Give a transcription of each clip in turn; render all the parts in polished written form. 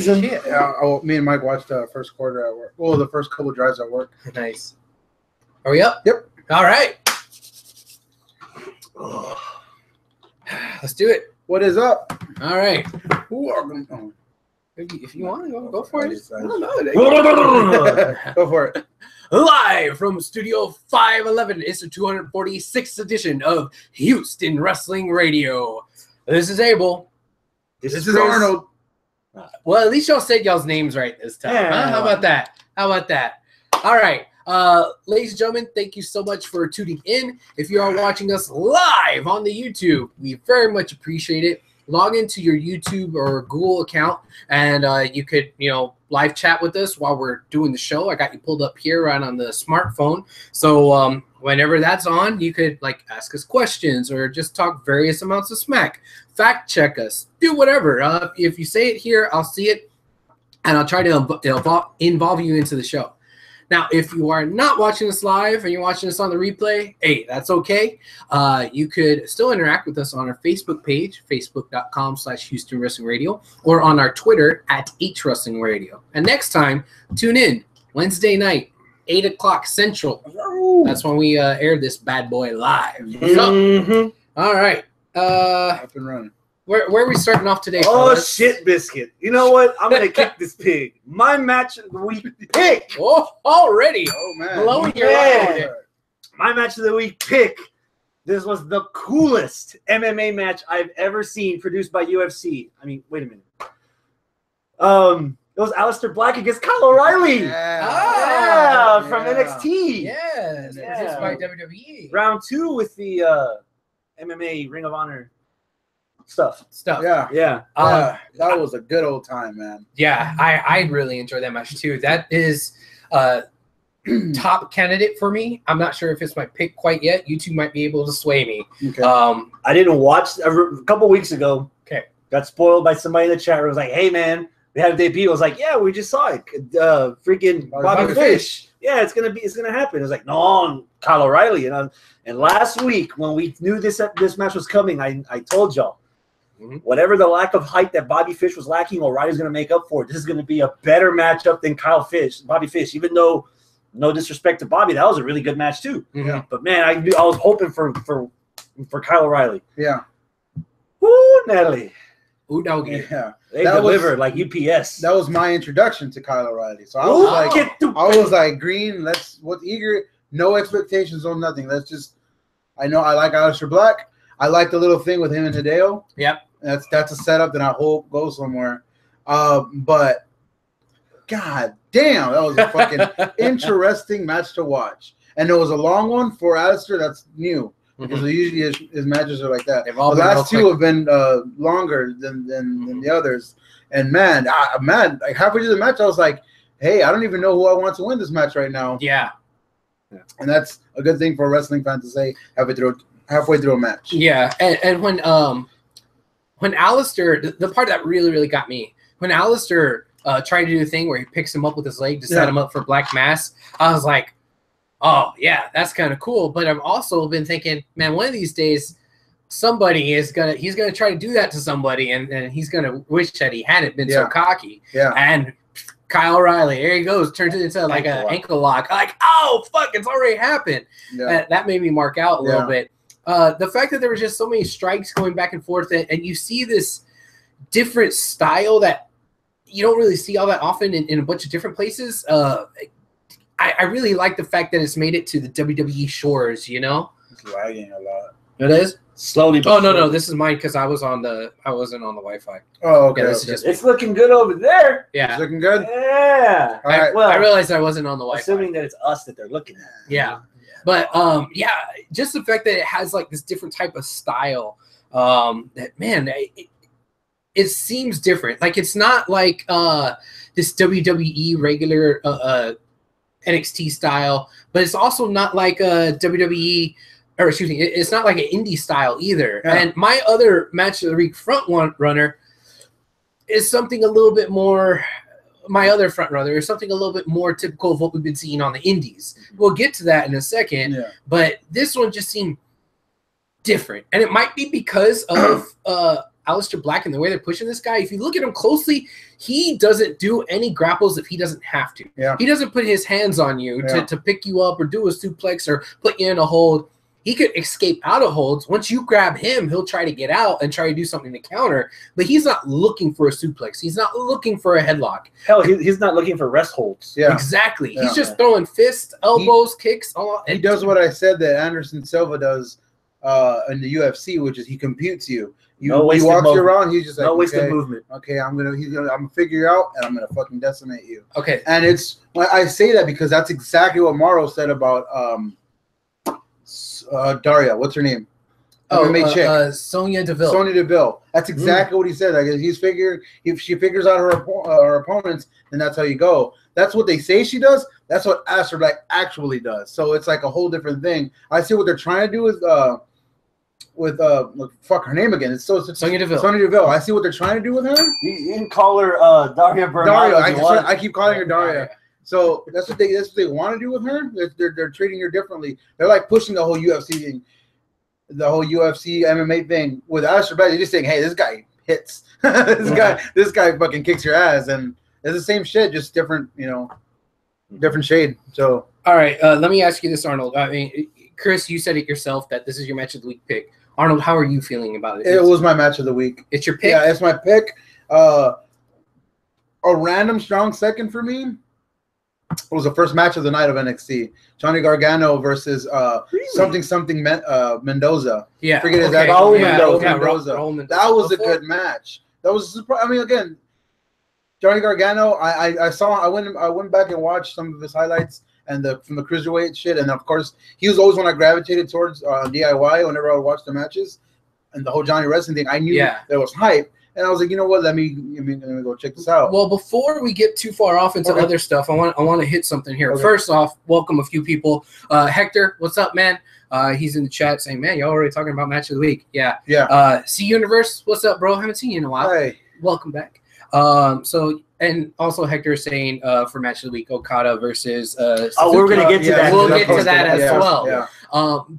season? Me and Mike watched the first quarter at work. Well, the first couple drives at work. Nice. Are we up? Yep. All right. Let's do it. What is up? All right. Who are going to... If you want to go for it. I don't know. Go for it. Live from Studio 511, it's the 246th edition of Houston Wrestling Radio. This is Abel. This is Arnold. Well, at least y'all said y'all's names right this time. Yeah. Huh? How about that? How about that? All right. Ladies and gentlemen, thank you so much for tuning in. If you are watching us live on the YouTube, we very much appreciate it. Log into your YouTube or Google account, and you could, live chat with us while we're doing the show. I got you pulled up here right on the smartphone. So whenever that's on, you could ask us questions or just talk various amounts of smack. Fact check us. Do whatever. If you say it here, I'll see it, and I'll try to involve you into the show. Now, if you are not watching us live and you're watching us on the replay, hey, that's okay. You could still interact with us on our Facebook page, facebook.com/Houston Wrestling Radio, or on our Twitter @HWrestling Radio. And next time, tune in Wednesday night, 8 o'clock Central. That's when we air this bad boy live. So, all right. Up and running. Where are we starting off today? Oh, fellas? shit, Biscuit. You know what? I'm going to kick this pig. My match of the week pick. Oh, already. Oh, man. Blowing your Man. mind. My match of the week pick. This was the coolest MMA match I've ever seen produced by UFC. I mean, wait a minute. It was Aleister Black against Kyle O'Reilly. Yeah. From NXT. Yes, Yeah. produced by WWE. Round 2 with the MMA Ring of Honor stuff. Yeah. Yeah. That was a good old time, man. Yeah, I really enjoyed that match too. That is top candidate for me. I'm not sure if it's my pick quite yet. You two might be able to sway me. Okay. I didn't watch a couple weeks ago. Okay. Got spoiled by somebody in the chat room. Was like, hey man, we had a debut. I was like, yeah, we just saw it. Freaking Bobby Fish. Yeah, it's gonna happen. It was like, no, Kyle O'Reilly. And last week when we knew this match was coming, I told y'all, whatever the lack of height that Bobby Fish was lacking, O'Reilly's gonna make up for it. This is gonna be a better matchup than Bobby Fish. Even though, no disrespect to Bobby, that was a really good match too. Yeah. But man, I was hoping for Kyle O'Reilly. Yeah. Woo, Natalie. Ooh, doggy. Yeah. They That delivered like UPS. That was my introduction to Kyle O'Reilly. So I Ooh, was like, Green, no expectations on nothing. I know I like Aleister Black. I like the little thing with him and Hideo. Yep. That's a setup that I hope goes somewhere. But god damn, that was a fucking interesting match to watch. And it was a long one for Aleister. That's new. Because usually his matches are like that. The last two have been longer than the others. And man, like halfway through the match, I was like, hey, I don't even know who I want to win this match right now. Yeah. And that's a good thing for a wrestling fan to say halfway through a match. Yeah. And when Aleister, the part that really, really got me, when Aleister tried to do the thing where he picks him up with his leg to set him up for Black Mass, I was like, oh, yeah, that's kind of cool. But I've also been thinking, man, one of these days, he's going to try to do that to somebody, and he's going to wish that he hadn't been so cocky. Yeah. And Kyle O'Reilly, there he goes, turns it into like an ankle lock. Like, oh, fuck, it's already happened. Yeah. That made me mark out a little bit. The fact that there were just so many strikes going back and forth, and you see this different style that you don't really see all that often in a bunch of different places. I really like the fact that it's made it to the WWE shores, It's lagging a lot. It is? Slowly. Oh, no, this is mine because I wasn't on the Wi-Fi. Oh, okay. Yeah, it's looking good over there. Yeah. It's looking good? Yeah. All right. Well, I realized I wasn't on the Wi-Fi. Assuming that it's us that they're looking at. Yeah. But, just the fact that it has, like, this different type of style, that, man, it seems different. Like, it's not like this WWE regular NXT style, but it's also not like a WWE, or excuse me, it's not like an indie style either. Yeah. And my other match of the week front runner is something a little bit more. My other front runner is something a little bit more typical of what we've been seeing on the indies. We'll get to that in a second, but this one just seemed different, and it might be because of Aleister Black and the way they're pushing this guy. If you look at him closely, he doesn't do any grapples if he doesn't have to. Yeah. He doesn't put his hands on you to pick you up or do a suplex or put you in a hold. He could escape out of holds. Once you grab him, he'll try to get out and try to do something to counter. But he's not looking for a suplex. He's not looking for a headlock. Hell, he's not looking for rest holds. Yeah. Exactly. He's just throwing fists, elbows, kicks. He does what I said that Anderson Silva does in the UFC, which is he computes you. He walks you around. He's just like, no wasted movement. Okay, I'm gonna figure you out, and I'm gonna fucking decimate you. Okay. And I say that because that's exactly what Morrow said about Daria. What's her name? Sonya Deville. Sonya Deville. That's exactly what he said. Like if she figures out her opponents, then that's how you go. That's what they say she does. That's what Aleister Black actually does. So it's like a whole different thing. I see what they're trying to do with fuck her name again. It's Sonya Deville. Sonya Deville. I see what they're trying to do with her. You can call her Daria Bernal. I keep calling her Daria. So that's what they want to do with her. They're treating her differently. They're like pushing the whole UFC thing, the whole UFC MMA thing with Aleister Black. They're just saying, hey, this guy hits. this guy fucking kicks your ass, and it's the same shit, just different, different shade. So all right, let me ask you this, Arnold. I mean, Chris, you said it yourself that this is your match of the week pick. Arnold, how are you feeling about it? It was my match of the week. It's your pick? Yeah, it's my pick. A random strong second for me. It was the first match of the night of NXT. Johnny Gargano versus something Mendoza. Yeah. Forget his name. Mendoza. That was a good match. That was, I mean, again, Johnny Gargano. I went back and watched some of his highlights and from the cruiserweight shit, and of course he was always one I gravitated towards DIY whenever I would watch the matches, and the whole Johnny wrestling thing. I knew there was hype. And I was like, you know what? Let me go check this out. Well, before we get too far off into other stuff, I want to hit something here. Okay. First off, welcome a few people. Hector, what's up, man? He's in the chat saying, man, y'all already talking about match of the week. Yeah. C Universe, what's up, bro? Haven't seen you in a while. Hey. Welcome back. And also Hector is saying for match of the week, Okada versus we're gonna get to that. We'll get to that as well. Yeah.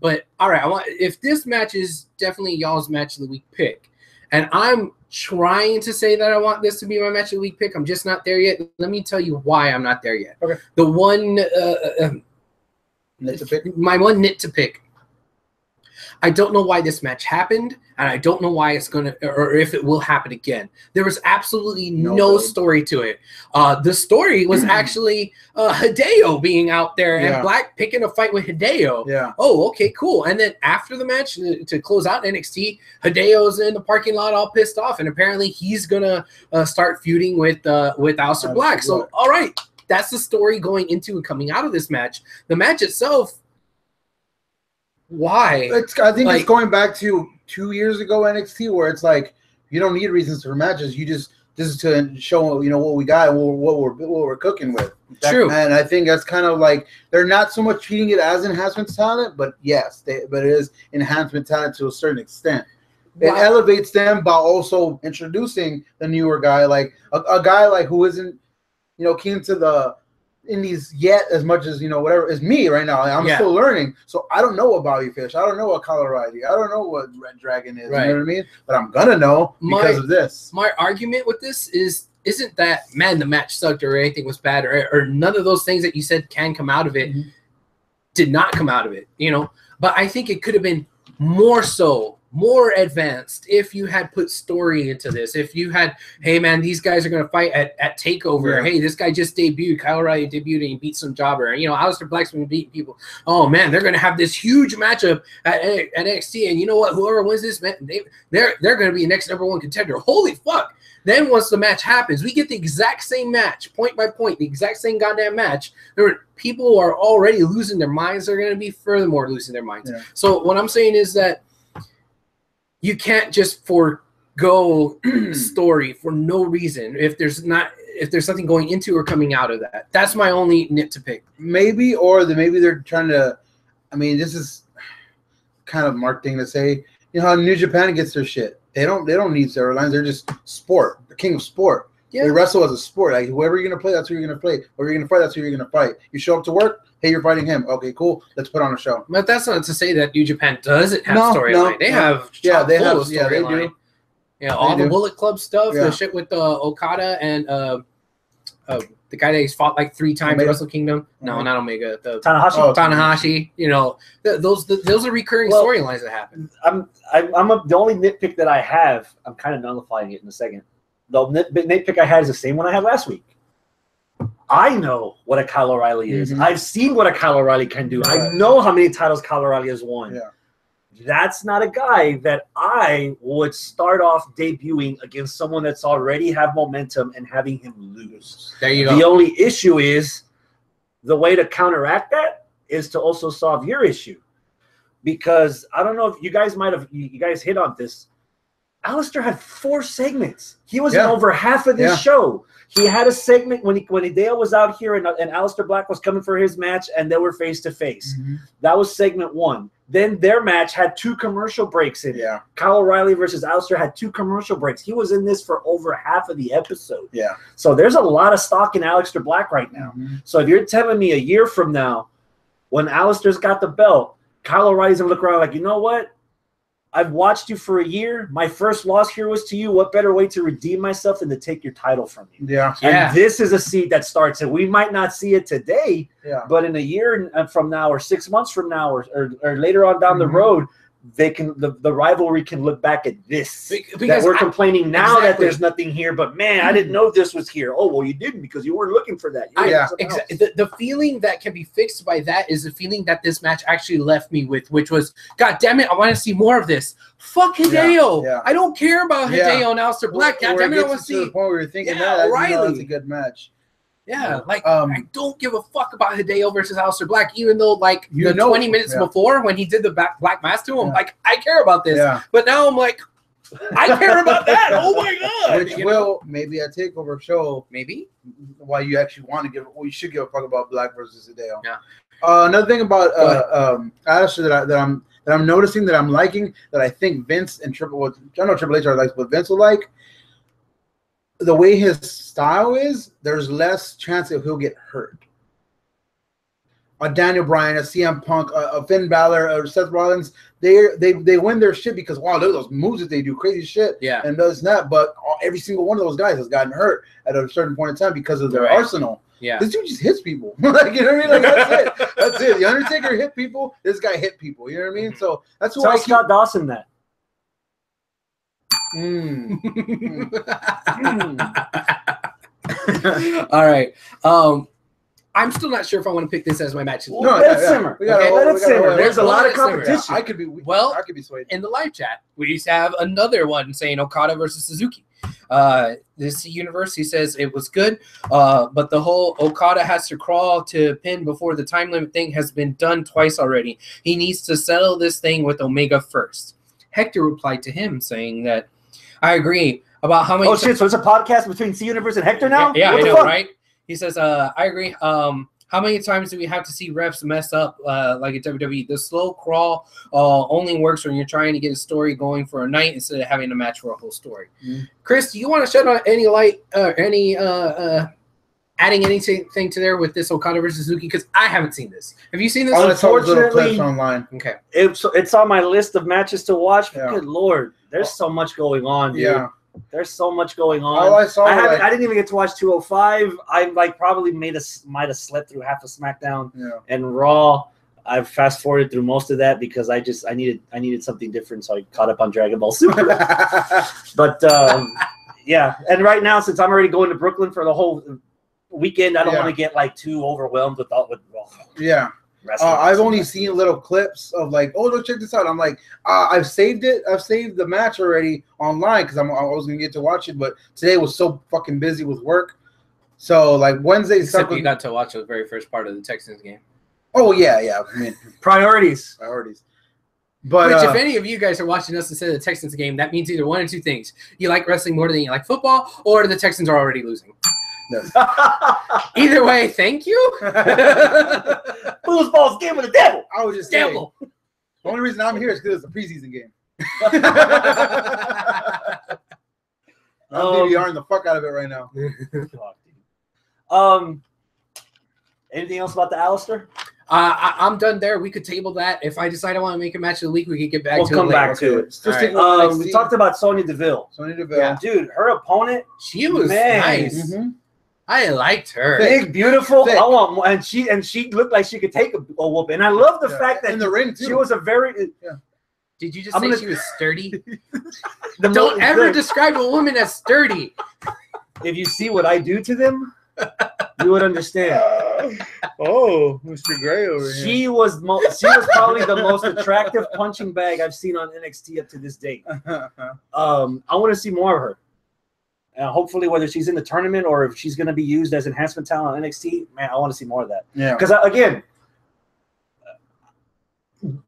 But all right, if this match is definitely y'all's match of the week pick, and I'm trying to say that I want this to be my match of the week pick, I'm just not there yet. Let me tell you why I'm not there yet. Okay. The one nit to pick. My one nit to pick. I don't know why this match happened, and I don't know why it's gonna, or if it will happen again. There was absolutely no story to it. The story was actually Hideo being out there and Black picking a fight with Hideo. Yeah. Oh, okay, cool. And then after the match, to close out NXT, Hideo's in the parking lot all pissed off, and apparently he's gonna start feuding with Aleister Black. So, all right, that's the story going into and coming out of this match. The match itself. Why? I think it's going back to 2 years ago NXT, where it's like you don't need reasons for matches. You just this is to show what we got and what we're cooking with. True. And I think that's kind of like they're not so much treating it as enhancement talent, but yes, but it is enhancement talent to a certain extent. It elevates them by also introducing the newer guy, like a guy like who isn't keen to the indies yet as much as whatever is me right now. I'm still learning, so I don't know what Bobby Fish, I don't know what Kyle O'Reilly, I don't know what Red Dragon is. Right. You know what I mean? But I'm gonna know because of this. My argument with this isn't that man the match sucked or anything was bad or none of those things that you said can come out of it did not come out of it. But I think it could have been more advanced if you had put story into this. If you had, hey man, these guys are gonna fight at Takeover. Hey, this guy just debuted. Kyle O'Reilly debuted and he beat some jobber. Aleister Black's been beating people. Oh man, they're gonna have this huge matchup at NXT, and you know what? Whoever wins this, man, they're gonna be the next #1 contender. Holy fuck! Then once the match happens, we get the exact same match, point by point, the exact same goddamn match. People who are already losing their minds. They're gonna be furthermore losing their minds. Yeah. So what I'm saying is that you can't just forego story for no reason if there's something going into or coming out of that. That's my only nit to pick. Maybe they're trying to. I mean, this is kind of a Mark thing to say. You know how New Japan gets their shit. They don't need storylines. They're just sport. The king of sport. Yeah. They wrestle as a sport. Like whoever you're gonna play, that's who you're gonna play. Whoever you're gonna fight, that's who you're gonna fight. You show up to work. Hey, you're fighting him. Okay, cool. Let's put on a show. But that's not to say that New Japan doesn't have storyline. They have storyline. Yeah, all the Bullet Club stuff, Yeah. the shit with Okada and the guy that he's fought like 3 times in Wrestle Kingdom. No, not Omega. The Tanahashi. Tanahashi. You know, those are recurring storylines that happen. The only nitpick that I have, I'm kind of nullifying it in a second. The nitpick I had is the same one I had last week. I know what a Kyle O'Reilly is. I've seen what a Kyle O'Reilly can do. I know how many titles Kyle O'Reilly has won. Yeah. That's not a guy that I would start off debuting against someone that's already have momentum and having him lose. There you go. The only issue is the way to counteract that is to also solve your issue. Because I don't know if you guys you guys hit on this. Alistair had 4 segments. He was in over half of this show. He had a segment when Dale was out here and Alistair Black was coming for his match and they were face to face. That was segment 1. Then their match had 2 commercial breaks in it. Yeah. Kyle O'Reilly versus Alistair had 2 commercial breaks. He was in this for over half of the episode. Yeah. So there's a lot of stock in Alistair Black right now. So if you're telling me a year from now, when Alistair's got the belt, Kyle O'Reilly's gonna look around like, you know what? I've watched you for a year. My first loss here was to you. What better way to redeem myself than to take your title from you? Yeah. And this is a seed that starts it. We might not see it today, but in a year from now or 6 months from now or later on down the road, they can the rivalry can look back at this. Because that we're complaining now that there's nothing here, but man, I didn't know this was here. Oh, well, you didn't because you weren't looking for that. Exactly. The feeling that can be fixed by that is the feeling that this match actually left me with, which was, God damn it, I want to see more of this. Fuck Hideo. Yeah. I don't care about Hideo and Aleister Black. God damn it, I want to see. To the point where you're thinking that O'Reilly. that's a good match. Yeah, like I don't give a fuck about Hideo versus Aleister Black, even though like 20 minutes before when he did the black mask to him, like I care about this. Yeah. But now I'm like, I care about that. Oh my god! Which will maybe a takeover show. Maybe why you actually want to give. Well, you should give a fuck about Black versus Hideo. Yeah. Another thing about Aleister that I'm noticing that I'm liking that I think Vince and I know Triple H are like, but Vince will like. The way his style is, there's less chance that he'll get hurt. A Daniel Bryan, a CM Punk, a Finn Balor, or Seth Rollins, they win their shit because wow, look at those moves that they do, crazy shit, and does that. But every single one of those guys has gotten hurt at a certain point in time because of their arsenal. Yeah, this dude just hits people. Like, you know what I mean? Like that's it. That's it. The Undertaker hit people. This guy hit people. You know what I mean? So that's why Scott Dawson that. All right. I'm still not sure if I want to pick this as my match. No, let it simmer. Let it simmer. There's a lot of competition. I could be swayed. In the live chat, we used to have another one saying Okada versus Suzuki. This university says it was good, but the whole Okada has to crawl to pin before the time limit thing has been done twice already. He needs to settle this thing with Omega first. Hector replied to him saying that I agree about how many. Oh shit! So it's a podcast between C Universe and Hector now. Yeah, I know, right? He says, "I agree. How many times do we have to see refs mess up like at WWE? The slow crawl only works when you're trying to get a story going for a night instead of having a match for a whole story." Chris, do you want to shed on any light, adding anything to there with this Okada versus Suzuki? Because I haven't seen this. Have you seen this? Unfortunately, online. Okay, it's on my list of matches to watch. Yeah. Good lord, there's so much going on, dude. Yeah. There's so much going on. All I saw, I didn't even get to watch 205. I probably might have slept through half of SmackDown and Raw. I've fast forwarded through most of that because I needed something different, so I caught up on Dragon Ball Super. But yeah, and right now since I'm already going to Brooklyn for the whole weekend, I don't want to get like too overwhelmed with I've only seen little clips of like, oh, look, check this out. I'm like, I've saved it. I've saved the match already online because I was gonna get to watch it, but today was so fucking busy with work. So like Wednesday, except you got to watch the very first part of the Texans game. Oh yeah. I mean, priorities. But which, if any of you guys are watching us instead of the Texans game, that means either one or two things: you like wrestling more than you like football, or the Texans are already losing. Either way, thank you. Foosball's game with the devil. I was just devil. Saying, the only reason I'm here is because it's a preseason game. I'm DVRing the fuck out of it right now. Anything else about the Alistair? I'm done there. We could table that. If I decide I want to make a match of the week, we could get back to it. We'll come back to it. We talked about Sonya Deville. Yeah. Dude, her opponent, she was nice. Mm-hmm. I liked her. Big, beautiful. Thick. I want more. And she looked like she could take a whoop. And I love the fact that in the ring too. She was a very. Did you just say she was sturdy? Don't ever describe a woman as sturdy. If you see what I do to them, you would understand. Oh, Mr. Gray over here. She was probably the most attractive punching bag I've seen on NXT up to this date. I want to see more of her. Hopefully, whether she's in the tournament or if she's going to be used as enhancement talent on NXT, man, I want to see more of that. Yeah. Because again,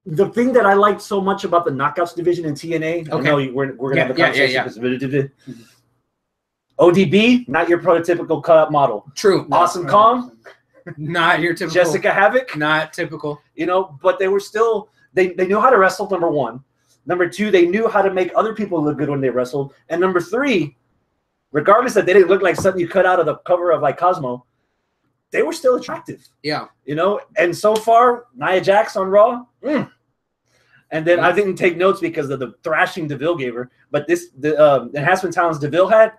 the thing that I liked so much about the Knockouts division in TNA, I know we're going to have a conversation. ODB, not your prototypical cut-up model. True. Awesome Kong, not your typical. Jessica Havoc, not typical. You know, but they were still they knew how to wrestle. Number one, number two, they knew how to make other people look good when they wrestled, and number three, regardless that they didn't look like something you cut out of the cover of like Cosmo, they were still attractive. Yeah, you know. And so far, Nia Jax on Raw, and then I didn't take notes because of the thrashing Deville gave her, but the enhancement talents Deville had.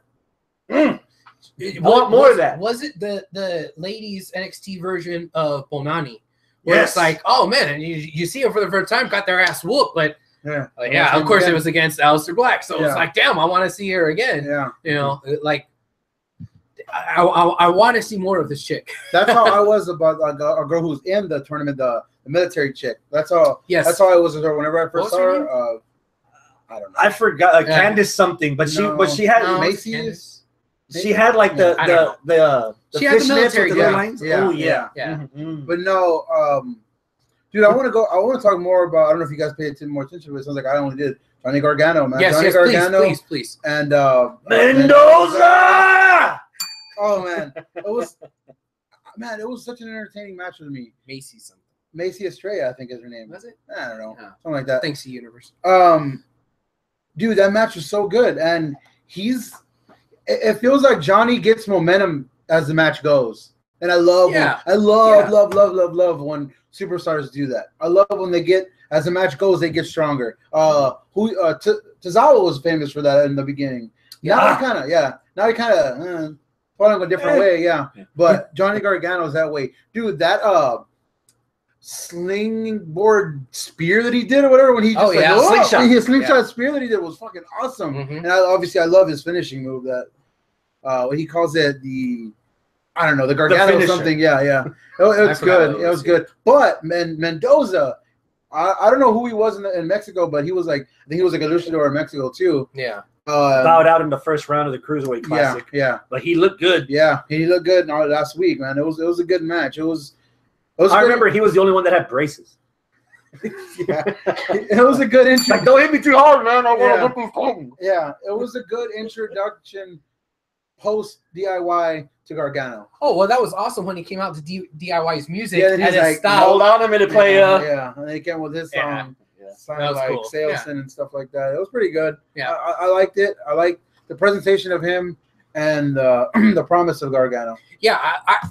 Want more of that. Was it the ladies NXT version of Bonani? Where it's like, oh man, and you see them for the first time, got their ass whooped, but of course it was against Aleister Black, so it's like, damn, I want to see her again. Yeah, you know, like I want to see more of this chick. That's how I was about a girl who's in the tournament, the military chick. That's all. Yes, that's how I was with her whenever I first saw her. I don't know. I forgot Candice something, but she had Macy's. She had like the she had the military lines. Yeah. Oh yeah. Mm-hmm. But no, dude, I want to talk more about. I don't know if you guys paid more attention, but it sounds like I only did. Johnny Gargano, man. Yes, Johnny Gargano, please. And Mendoza. Oh man, it was such an entertaining match with me. Macy Estrella, I think is her name. Was it? I don't know, something like that. Thanks to Universe. Dude, that match was so good, and it feels like Johnny gets momentum as the match goes. And I love love when superstars do that. I love when they get, as the match goes, they get stronger. Tozawa was famous for that in the beginning. Now he kind of falling a different way, But Johnny Gargano's that way. Dude, that slingboard spear that he did or whatever, when he just slingshot spear that he did was fucking awesome. And I love his finishing move, that what he calls it, the Gargano something. It was good. It was good. But Mendoza, I don't know who he was in Mexico, but he was like, I think he was like a luchador in Mexico too. Yeah. Bowed out in the first round of the Cruiserweight Classic. Yeah. But he looked good. Yeah, he looked good last week, man. It was a good match. I remember he was the only one that had braces. It was a good intro. Like, don't hit me too hard, man. I want to whip these things. Yeah, it was a good introduction post DIY to Gargano. Oh, well, that was awesome when he came out to DIY's music. Yeah, and he's like, hold on a minute, play. And they came with his song. Sounded like cool. Salesman and stuff like that. It was pretty good. Yeah, I liked it. I liked the presentation of him and the promise of Gargano. Yeah,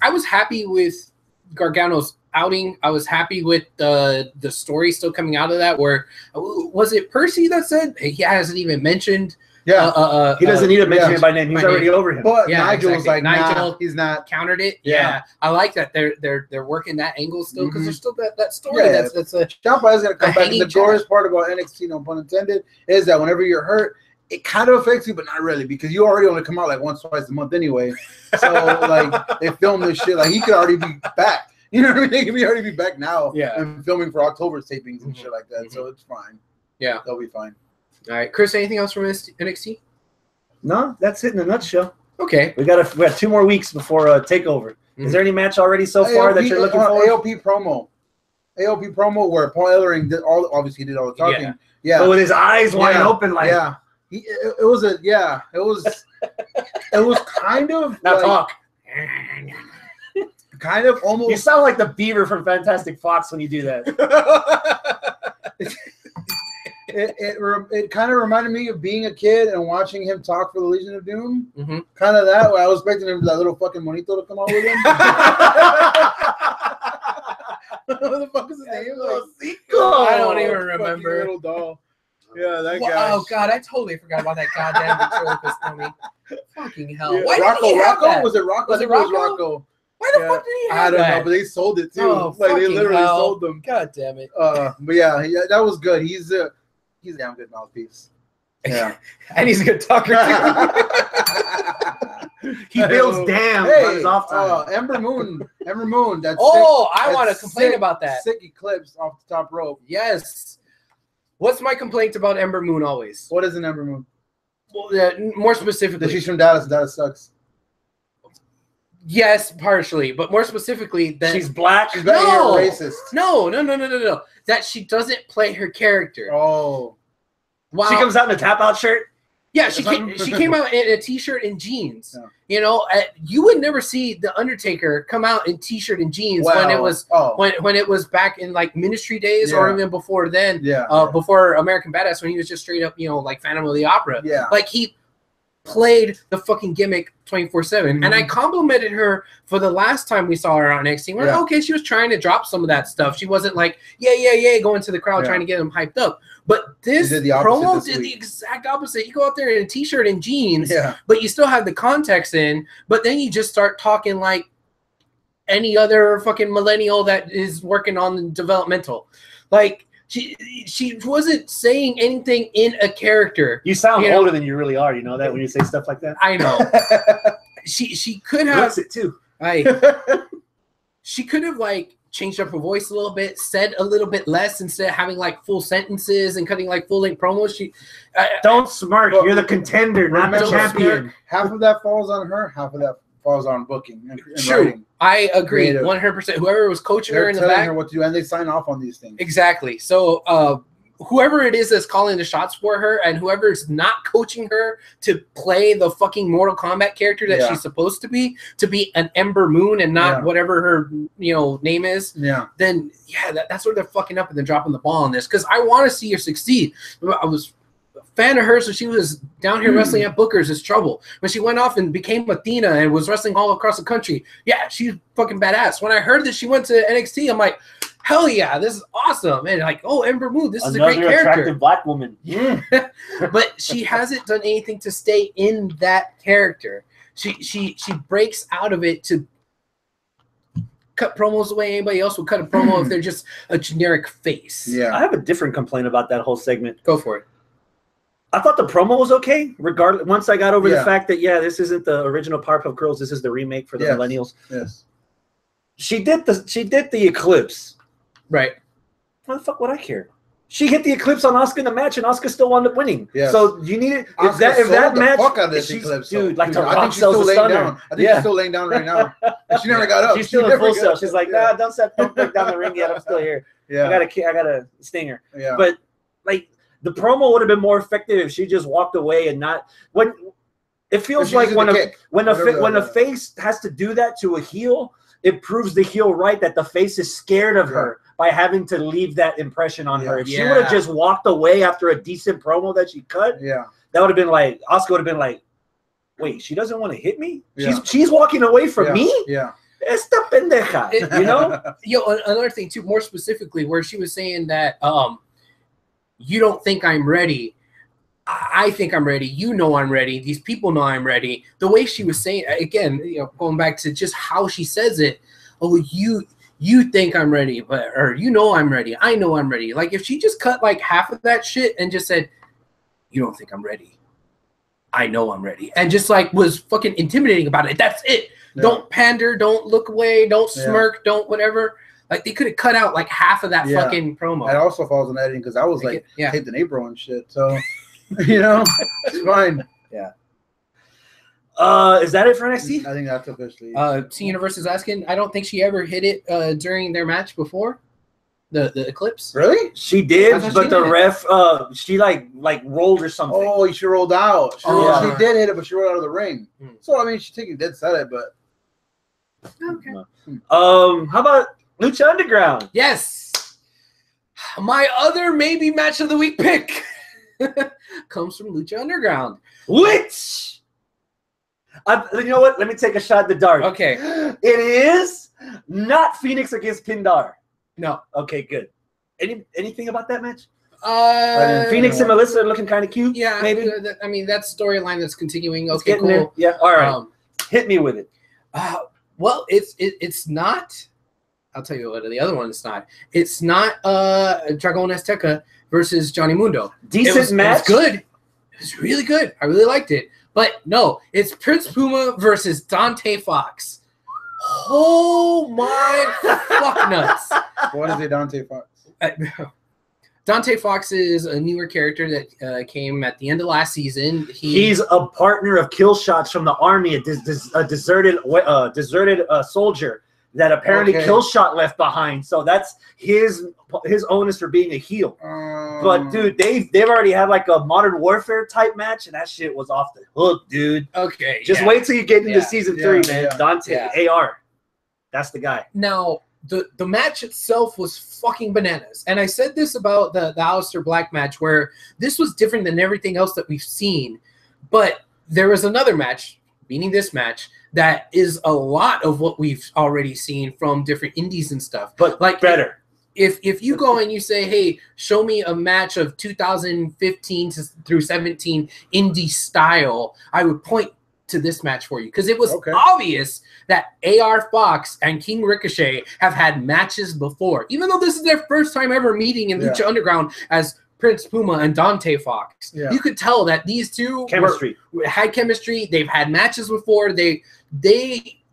I was happy with Gargano's outing. I was happy with the story still coming out of that. Where was it Percy that said he hasn't even mentioned? Yeah, he doesn't need to mention it by name. He's already over him. But Nigel was like, Nigel, he's not countered it. Yeah, I like that they're working that angle still, because there's still that story. That's a Ciampa is gonna come back. And the glorious part about NXT, no pun intended, is that whenever you're hurt, it kind of affects you, but not really, because you already only come out like once, twice a month anyway. So like they film this shit, like he could already be back. You know what I mean? He could already be back now. Yeah, and filming for October's tapings and shit like that. So it's fine. Yeah, they'll be fine. All right, Chris, anything else from NXT? No, that's it in a nutshell. Okay. We got 2 more weeks before TakeOver. Is there any match already so far that you're looking for? AOP promo where Paul Ellering did all the talking. Yeah. But with his eyes wide open, like it was kind of now talk. Kind of almost. You sound like the beaver from Fantastic Fox when you do that. It kind of reminded me of being a kid and watching him talk for the Legion of Doom. Kind of that. I was expecting him, that little fucking monito to come out with him. What the fuck is his name? I don't even remember. Little doll. Yeah, that Well, guy. oh god, I totally forgot about that goddamn ventriloquist dummy. Fucking hell! Yeah. Why did he have Rocco? that? Was it Rocco? Was it I think it was Rocco? Rocco. Why the fuck did he have I don't that? know, but they sold it too. Oh, Like they fucking literally hell. sold them. God damn it! But yeah, that was good. He's a damn good mouthpiece. Yeah, And he's a good talker too. He builds dams on his off time. Ember Moon. That's Oh, sick, I want to that's complain sick- about that. Sick eclipse off the top rope. Yes. What's my complaint about Ember Moon always? What is an Ember Moon? Well, more specifically, She's from Dallas. Dallas sucks. yes, partially, but more specifically, that She's black. She's better No. racist. no. That she doesn't play her character. Oh, Wow. She comes out in a tap out shirt. Yeah, she came out in a t-shirt and jeans. Yeah. You know, you would never see the Undertaker come out in t-shirt and jeans when it was when it was back in like Ministry days or even before then. Before American Badass, when he was just straight up, you know, like Phantom of the Opera. Yeah, like he played the fucking gimmick 24/7, and I complimented her for the last time we saw her on NXT. We're like, okay, she was trying to drop some of that stuff. She wasn't like yeah going to the crowd trying to get them hyped up. But this promo did the exact opposite. You go out there in a t-shirt and jeans, but you still have the context in, but then you just start talking like any other fucking millennial that is working on the developmental. Like she wasn't saying anything in a character. You sound older than you really are. You know that when you say stuff like that. I know. she could have. Looks it too. She could have like changed up her voice a little bit, said a little bit less instead of having like full sentences and cutting like full length promos. Don't smirk. You're the contender, not the champion. Half of that falls on her. Half of that falls on booking and True. writing. I agree 100%. Whoever was coaching her in the back, telling her what to do, and they sign off on these things. Exactly. So whoever it is that's calling the shots for her, and whoever's not coaching her to play the fucking Mortal Kombat character that she's supposed to be an Ember Moon and not whatever her name is, then that's where they're fucking up and they're dropping the ball on this, because I want to see her succeed. I was a fan of hers, so she was down here wrestling at Booker's is Trouble. When she went off and became Athena and was wrestling all across the country, she's fucking badass. When I heard that she went to NXT, I'm like, hell yeah, this is awesome. And like, oh, Ember Moon, this is a great character. Attractive black woman. But she hasn't done anything to stay in that character. She breaks out of it to cut promos the way anybody else would cut a promo if they're just a generic face. Yeah. I have a different complaint about that whole segment. Go for it. I thought the promo was okay, regardless. Once I got over the fact that this isn't the original Powerpuff Girls, this is the remake for the millennials. Yes. She did the Eclipse. Right. Why the fuck would I care? She hit the Eclipse on Asuka in the match, and Asuka still wound up winning. Yes. So you need it. If Asuka that match, fuck out of this Eclipse, dude, like I think she's still laying down. I think she's still laying down right now. And she never got up. She's still in full cell. She's like, nah, don't break down the ring yet. I'm still here. Yeah. I got a stinger. Yeah. But like the promo would have been more effective if she just walked away and not when. It feels like when a face has to do that to a heel, it proves the heel right that the face is scared of her by having to leave that impression on her. If she would have just walked away after a decent promo that she cut, that would have been like, Asuka would have been like, wait, she doesn't want to hit me? She's walking away from me? Yeah. Esta pendeja, you know? Another thing too, more specifically, where she was saying that you don't think I'm ready. I think I'm ready. You know I'm ready. These people know I'm ready. The way she was saying, again, going back to just how she says it. Oh, you think I'm ready, or you know I'm ready. I know I'm ready. Like if she just cut like half of that shit and just said, you don't think I'm ready. I know I'm ready. And just like was fucking intimidating about it. That's it. Yeah. Don't pander. Don't look away. Don't smirk. Don't whatever. Like they could have cut out like half of that fucking promo. It also falls on editing because I was like taped an April and shit. So. It's fine. Yeah. Is that it for NXT? I think that's officially. Cena versus Askin. I don't think she ever hit it during their match before. The Eclipse. Really? She did, but the ref, she like rolled or something. Oh, she rolled out. She did hit it, but she rolled out of the ring. So I mean, she's taking dead set it, but. Okay. How about Lucha Underground? Yes. My other maybe match of the week pick. Comes from Lucha Underground. Which, you know what? Let me take a shot at the dark. Okay. It is not Phoenix against Pindar. No. Okay, good. Anything about that match? Phoenix and Melissa are looking kind of cute. Yeah, maybe. I mean, that's storyline that's continuing. It's Okay, getting cool. there. Yeah, all right. Hit me with it. Well, it's not. I'll tell you what the other one is not. It's not Dragon Azteca versus Johnny Mundo. Decent match. It was good. It was really good. I really liked it. But no, it's Prince Puma versus Dante Fox. Oh my fuck nuts. What is it, Dante Fox? Dante Fox is a newer character that came at the end of last season. He's a partner of Killshot's from the army, a deserted soldier that apparently Killshot left behind. So that's his onus for being a heel. But dude, they've already had like a Modern Warfare type match, and that shit was off the hook, dude. Okay, just wait till you get into season 3, man. Yeah. Dante AR, that's the guy. Now the match itself was fucking bananas, and I said this about the Aleister Black match, where this was different than everything else that we've seen. But there was another match, meaning this match, that is a lot of what we've already seen from different indies and stuff, but like better. If you go and you say, hey, show me a match of 2015 through 17 indie style, I would point to this match for you, because it was obvious that AR Fox and King Ricochet have had matches before, even though this is their first time ever meeting in Lucha Underground as Prince Puma and Dante Fox. You could tell that these two had chemistry. They've had matches before.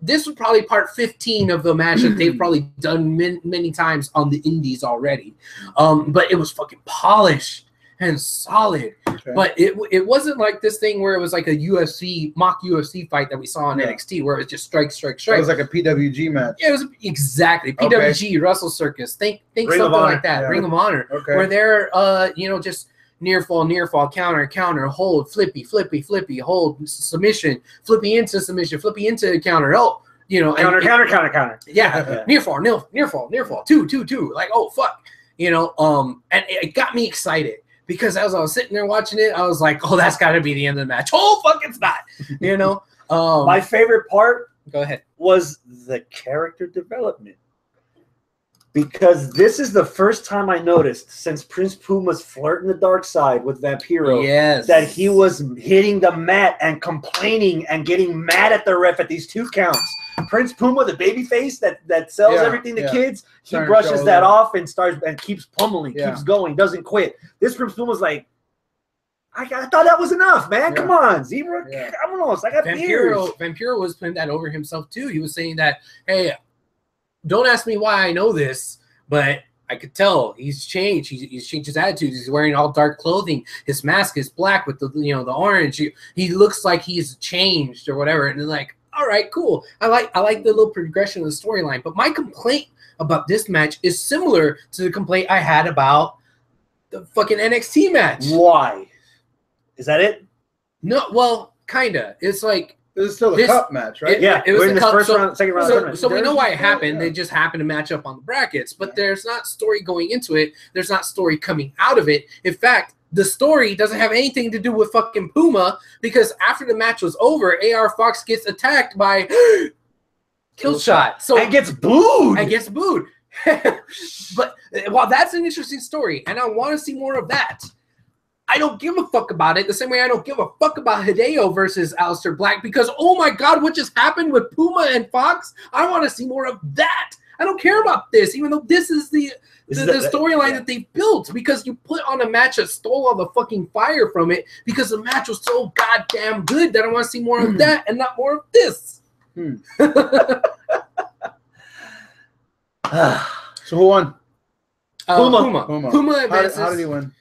This was probably part 15 of the match that they've probably done many times on the indies already. But it was fucking polished and solid. But it wasn't like this thing where it was like a mock UFC fight that we saw on NXT, where it was just strike. It was like a PWG match. Yeah, it was exactly PWG, Russell Circus. Think something like that. Ring of Honor, where they're just near fall, counter, hold, flippy, hold, submission, flippy into submission, flippy into counter, counter. Yeah, near fall, 2. Like, oh fuck, and it got me excited. Because as I was sitting there watching it, I was like, oh, that's got to be the end of the match. Oh, fuck, it's not. My favorite part was the character development. Because this is the first time I noticed since Prince Puma's flirt in the dark side with Vampiro that he was hitting the mat and complaining and getting mad at the ref at these 2 counts. Prince Puma, the babyface that sells everything to kids, he brushes that off and starts and keeps pummeling, keeps going, doesn't quit. This Prince Puma's like, I thought that was enough, man. Come on, Zebra. Vámonos. I got Vampiro was putting that over himself too. He was saying that, hey, don't ask me why I know this, but I could tell he's changed. He's changed his attitude. He's wearing all dark clothing. His mask is black with the the orange. He looks like he's changed or whatever. And they're like, all right, cool. I like the little progression of the storyline. But my complaint about this match is similar to the complaint I had about the fucking NXT match. Why? Is that it? No, well, kinda. It's like this is still a cup match, right? It was the first round, second round. So we know why it happened. They just happened to match up on the brackets, but there's not story going into it. There's not story coming out of it. In fact, the story doesn't have anything to do with fucking Puma, because after the match was over, AR Fox gets attacked by Killshot. So and gets booed. But while that's an interesting story, and I want to see more of that, I don't give a fuck about it the same way I don't give a fuck about Hideo versus Aleister Black, because, oh my God, what just happened with Puma and Fox? I want to see more of that. I don't care about this, even though this is the storyline that they built, because you put on a match that stole all the fucking fire from it, because the match was so goddamn good that I want to see more of that and not more of this. So who won? Puma advances. How did he win?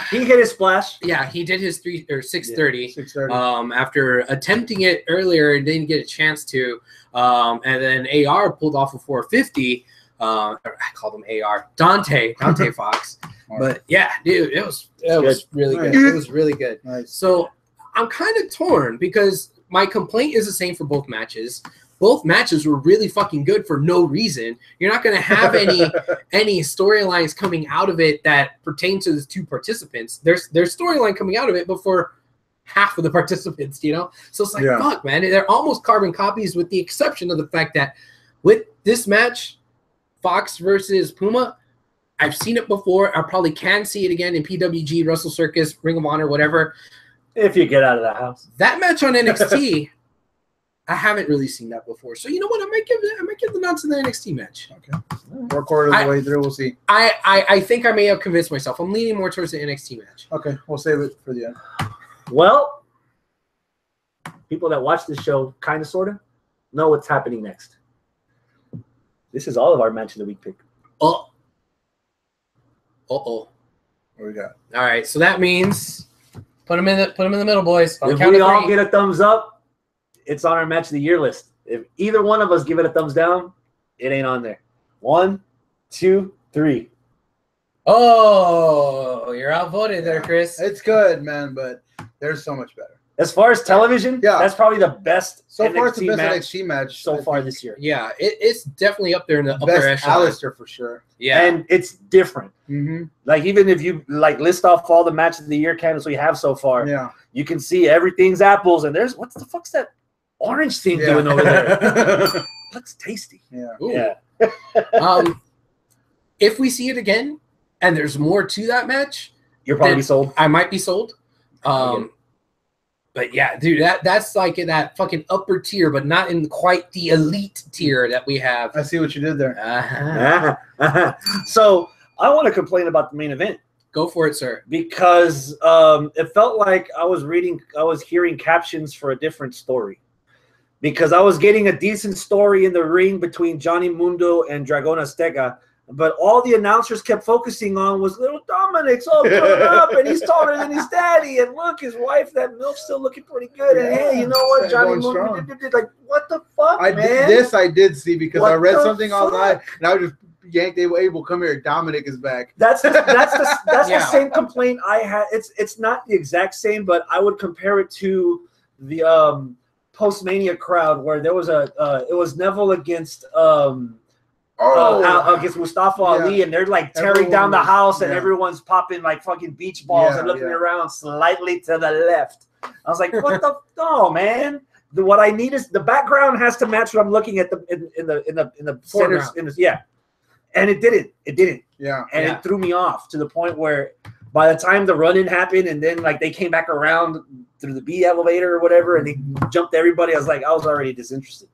He hit his splash. Yeah, he did his 630. 630. After attempting it earlier and didn't get a chance to, and then AR pulled off a 450. I called him AR. Dante Fox. But yeah, dude, it was really good. It was really good. Nice. So I'm kind of torn, because my complaint is the same for both matches. Both matches were really fucking good for no reason. You're not going to have any storylines coming out of it that pertain to the 2 participants. There's storyline coming out of it, but for half of the participants, So it's like, fuck, man. They're almost carbon copies, with the exception of the fact that with this match, Fox versus Puma. I've seen it before. I probably can see it again in PWG, Wrestle Circus, Ring of Honor, whatever. If you get out of that house. That match on NXT, I haven't really seen that before. So you know what? I might give the nod to the NXT match. Okay. 4/4 of the way through, we'll see. I think I may have convinced myself. I'm leaning more towards the NXT match. Okay, we'll save it for the end. Well, people that watch this show kind of sort of know what's happening next. This is all of our match of the week pick. Oh. What we got? All right, so that means put them in the middle, boys. If we all get a thumbs up, it's on our match of the year list. If either one of us give it a thumbs down, it ain't on there. 1, 2, 3. Oh, you're outvoted there, Chris. It's good, man, but there's so much better. As far as television, that's probably the best. So far, it's the best NXT match so far this year. Yeah, it's definitely up there in the upper best echelon. Alistair for sure. Yeah, and it's different. Mm-hmm. Like even if you like list off all the matches of the year candidates we have so far, yeah, you can see everything's apples. And there's what the fuck's that orange thing doing over there? Looks tasty. Yeah, yeah. If we see it again and there's more to that match, you're probably sold. I might be sold. But yeah, dude, that's like in that fucking upper tier, but not in quite the elite tier that we have. I see what you did there. So I want to complain about the main event. Go for it, sir. Because it felt like I was hearing captions for a different story. Because I was getting a decent story in the ring between Johnny Mundo and Dragon Azteca. But all the announcers kept focusing on was little Dominic's all grown up and he's taller than his daddy. And look, his wife, that MILF's still looking pretty good. And hey, you know what, Johnny Mundo did. Like, what the fuck, man? I did see because I read something online and I was just yanked Abel, come here, Dominic is back. That's the same complaint I had. It's not the exact same, but I would compare it to the post-Mania crowd where there was it was Neville against against Mustafa Ali, and they're like tearing down the house, and everyone's popping like fucking beach balls and looking around slightly to the left. I was like, what the no, man. What I need is the background has to match what I'm looking at in the center. And it didn't. Yeah. And it threw me off to the point where by the time the run-in happened and then like they came back around through the B elevator or whatever and they jumped everybody, I was already disinterested.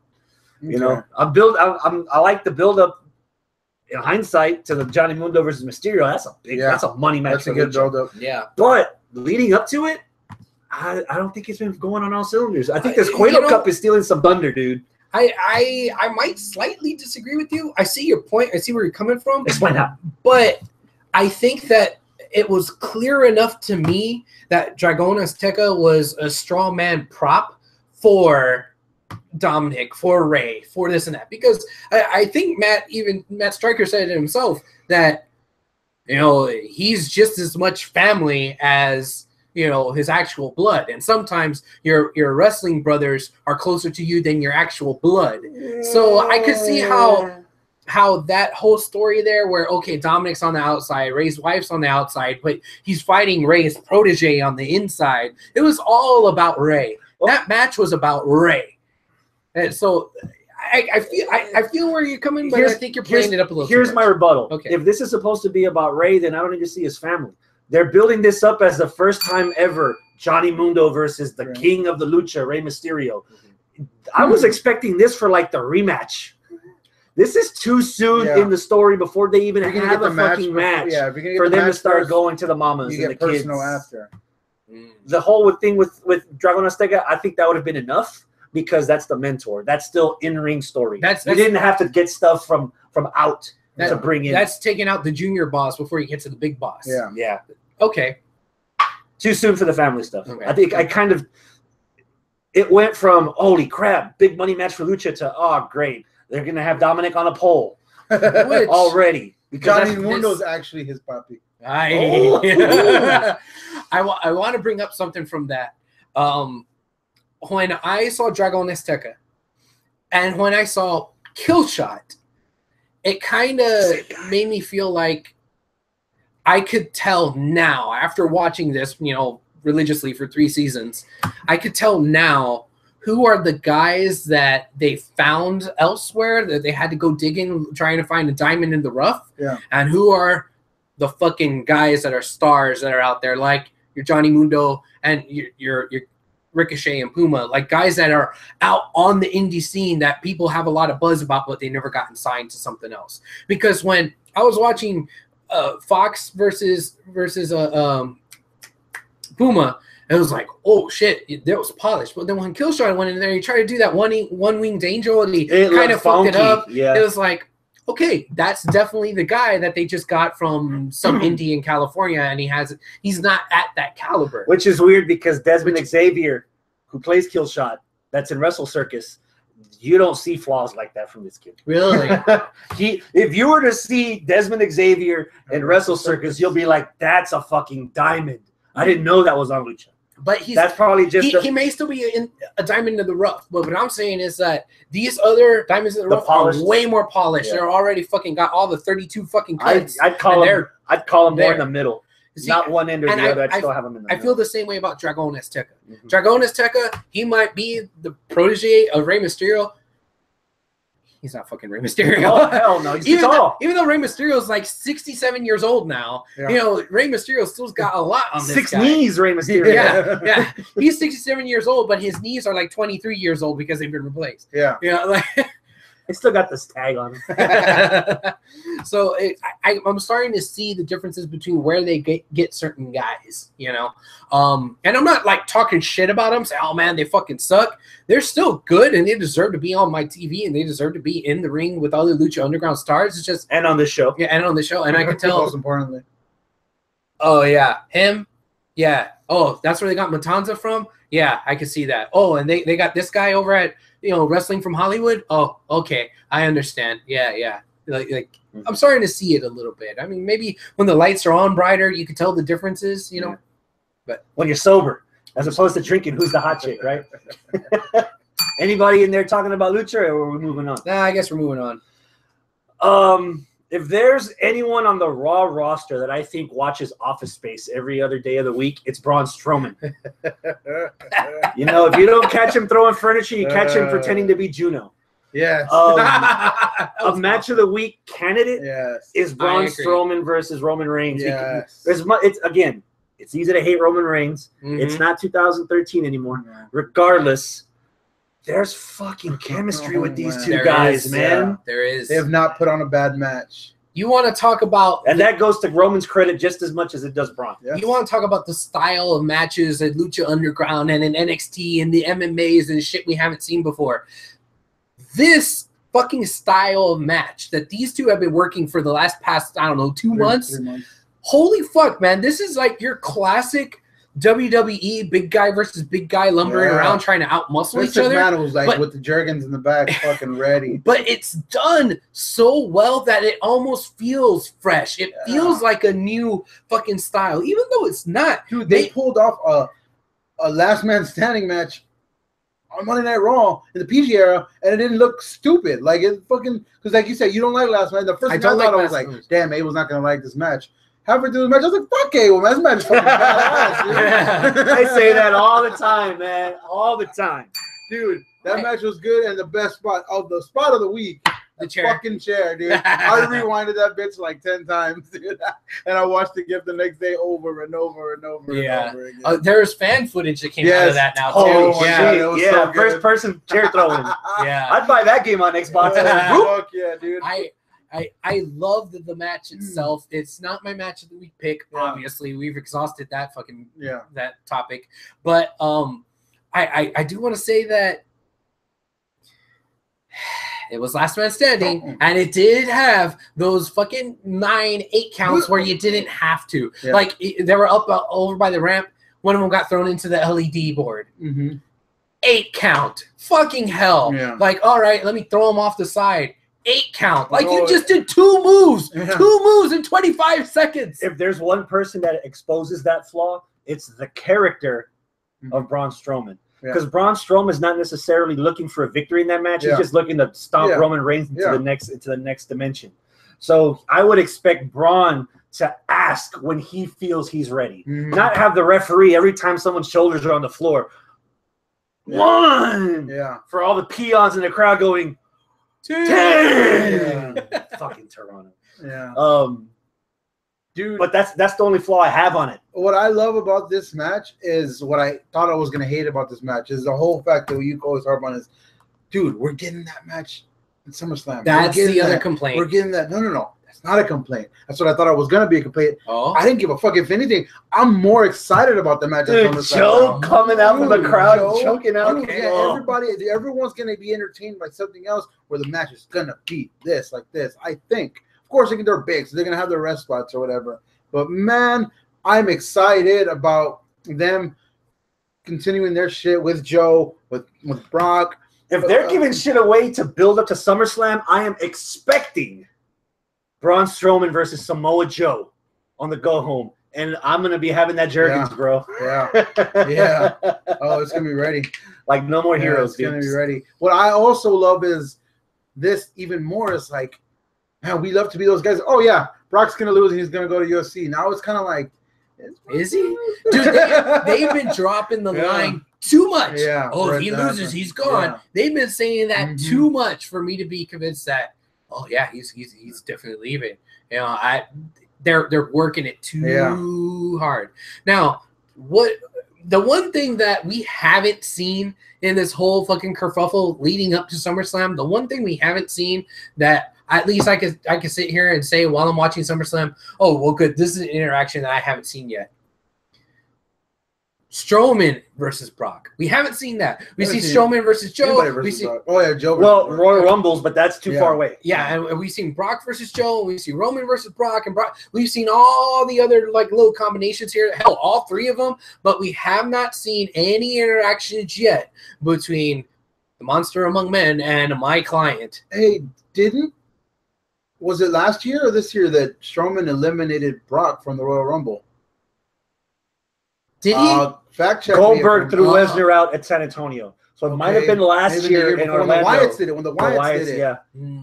Okay. You know, I like the build up in hindsight to the Johnny Mundo versus Mysterio. That's a money match. That's a good build up. Yeah. But leading up to it, I don't think it's been going on all cylinders. I think this Cueto Cup is stealing some thunder, dude. I might slightly disagree with you. I see your point. I see where you're coming from. Explain that. But I think that it was clear enough to me that Dragon Azteca was a straw man prop for Dominic, for Ray, for this and that. Because I think Matt Stryker said it himself that, you know, he's just as much family as, you know, his actual blood. And sometimes your wrestling brothers are closer to you than your actual blood. So I could see how that whole story there where, okay, Dominic's on the outside, Ray's wife's on the outside, but he's fighting Ray's protege on the inside. It was all about Ray. That match was about Ray. And so I feel where you're coming, but I think you're playing it up a little. Here's my rebuttal. Okay. If this is supposed to be about Ray, then I don't need to see his family. They're building this up as the first time ever Johnny Mundo versus the king of the lucha, Rey Mysterio. I was expecting this for like the rematch. This is too soon in the story before they even have a fucking match for them to start going to the mamas and the kids. After. The whole thing with Dragon Azteca, I think that would have been enough because that's the mentor. That's still in-ring story. We didn't have to get stuff from out to bring in. That's taking out the junior boss before you get to the big boss. Yeah. Okay. Too soon for the family stuff. Okay. I think it went from, holy crap, big money match for Lucha to, oh, great. They're going to have Dominic on a pole already. Johnny Mundo's actually his puppy. I want to bring up something from that. When I saw Dragon Azteca and when I saw Killshot, it kind of made me feel like I could tell now, after watching this, you know, religiously for 3 seasons, I could tell now who are the guys that they found elsewhere that they had to go digging, trying to find a diamond in the rough, and who are the fucking guys that are stars that are out there, like your Johnny Mundo and your Ricochet and Puma, like guys that are out on the indie scene that people have a lot of buzz about, but they never gotten signed to something else. Because when I was watching Fox versus Puma, it was like, oh shit, that was polished. But then when Killshot went in there, he tried to do that one-winged angel, and he kind of fucked it up. Yeah. It was like, okay, that's definitely the guy that they just got from some indie in California, and he's not at that caliber. Which is weird because Desmond Xavier, who plays Killshot, that's in Wrestle Circus, you don't see flaws like that from this kid. Really? If you were to see Desmond Xavier in Wrestle Circus, you'll be like, that's a fucking diamond. I didn't know that was on Lucha. But that's probably just he may still be in a diamond in the rough. But what I'm saying is that these other diamonds in the rough are way more polished. Yeah. They're already fucking got all the 32 fucking cuts. I'd call them more in the middle. See, not one end or the other. I'd still have them in the middle. I feel the same way about Dragon Azteca. Dragon Azteca, he might be the protege of Rey Mysterio. He's not fucking Rey Mysterio. Oh, hell no. He's tall. Even though Rey Mysterio is like 67 years old now, you know, Rey Mysterio still's got a lot on this Six guy. knees, Rey Mysterio. Yeah. He's 67 years old, but his knees are like 23 years old because they've been replaced. Yeah. You know, like I still got this tag on him. So I'm starting to see the differences between where they get certain guys, you know. And I'm not like talking shit about them, saying, oh man, they fucking suck. They're still good and they deserve to be on my TV and they deserve to be in the ring with other Lucha Underground stars. It's just and on this show. Yeah, and on the show. And I can tell most importantly. Oh yeah. Him? Yeah. Oh, that's where they got Matanza from? Yeah, I can see that. Oh, and they got this guy over at Wrestling from Hollywood. Oh, okay, I understand. Yeah. Like I'm starting to see it a little bit. I mean, maybe when the lights are on brighter, you can tell the differences, you know. But when you're sober, as opposed to drinking, who's the hot chick, right? Anybody in there talking about Lucha, or are we moving on? Nah, I guess we're moving on. If there's anyone on the Raw roster that I think watches Office Space every other day of the week, it's Braun Strowman. You know, if you don't catch him throwing furniture, you catch him pretending to be Juno. Yes. A match of the week candidate is Braun Strowman versus Roman Reigns. Yes. It's easy to hate Roman Reigns. It's not 2013 anymore. Regardless, there's fucking chemistry with these two guys, man. Yeah, there is. They have not put on a bad match. You want to talk about... And that goes to Roman's credit just as much as it does Braun. Yes. You want to talk about the style of matches at Lucha Underground and in NXT and the MMAs and shit we haven't seen before. This fucking style of match that these two have been working for the past, 2 months. 3 months. Holy fuck, man. This is like your classic WWE big guy versus big guy lumbering around trying to outmuscle each other. Man was like with the Jergens in the back fucking ready. But it's done so well that it almost feels fresh. It feels like a new fucking style, even though it's not. Dude, they pulled off a last man standing match on Monday Night Raw in the PG era, and it didn't look stupid. Like it fucking, because like you said, you don't like last man. The first thing I thought, I was like, damn, Abel's not gonna like this match. Halfway through the match, I was like, fuck Abel, man. This match is fucking badass, dude. I say that all the time, man. All the time. Dude, that match was good, and the best spot of the week. The chair. Fucking chair, dude. I rewinded that bitch like 10 times, dude. And I watched it the next day over and over and over and over again. There's fan footage that came out of that now, too. Oh, yeah. So first person chair throwing. I'd buy that game on Xbox. Fuck yeah, dude. I love the match itself. It's not my match of the week pick, obviously. We've exhausted that fucking that topic. But I do want to say that it was last man standing, and it did have those fucking 9-8 counts where you didn't have to. Yeah. Like, they were up over by the ramp. One of them got thrown into the LED board. 8 count. Fucking hell. Yeah. Like, all right, let me throw them off the side. 8 count. Like, you just did 2 moves. 2 moves in 25 seconds. If there's one person that exposes that flaw, it's the character of Braun Strowman. Because Braun Strowman is not necessarily looking for a victory in that match. He's just looking to stomp Roman Reigns into the next dimension. So I would expect Braun to ask when he feels he's ready. Not have the referee every time someone's shoulders are on the floor. 1. Yeah. For all the peons in the crowd going 10. Yeah. Fucking Toronto. Yeah. Dude, but that's the only flaw I have on it. What I love about this match is what I thought I was gonna hate about this match is the whole fact that you always harp on is, dude, we're getting that match in SummerSlam. That's the other complaint. We're getting that. No. That's not a complaint. That's what I thought I was gonna be a complaint. Oh, I didn't give a fuck. If anything, I'm more excited about the match. Dude, Joe coming out from the crowd, choking out. Okay, yeah, everyone's gonna be entertained by something else where the match is gonna be this, like this. I think. Of course, they're big, so they're gonna have their rest spots or whatever. But man, I'm excited about them continuing their shit with Joe, with Brock. If they're giving shit away to build up to SummerSlam, I am expecting Braun Strowman versus Samoa Joe on the go home, and I'm gonna be having that Jergens, bro. Yeah. Oh, it's gonna be ready. Like no more heroes. It's gonna be ready. What I also love is this even more is like, man, we love to be those guys. Oh yeah, Brock's gonna lose and he's gonna go to UFC. Now it's kind of like, is he? Dude, they've been dropping the line too much. Yeah. Oh, if he loses, he's gone. Yeah. They've been saying that too much for me to be convinced that, oh yeah, he's definitely leaving. You know, they're working it too hard. Now, the one thing that we haven't seen in this whole fucking kerfuffle leading up to SummerSlam, the one thing we haven't seen that at least I could sit here and say while I'm watching SummerSlam, oh, well, good, this is an interaction that I haven't seen yet. Strowman versus Brock. We haven't seen that. We see Strowman versus Joe. Joe. Well, Royal Rumbles, but that's too far away. Yeah, and we've seen Brock versus Joe. We see Roman versus Brock and Brock. We've seen all the other like little combinations here. Hell, all three of them. But we have not seen any interactions yet between the Monster Among Men and my client. Hey, was it last year or this year that Strowman eliminated Brock from the Royal Rumble? Did he? Fact check. Goldberg threw Lesnar out at San Antonio. So it might have been last year in Orlando. When the Wyatts did it. When the Wyatts did it.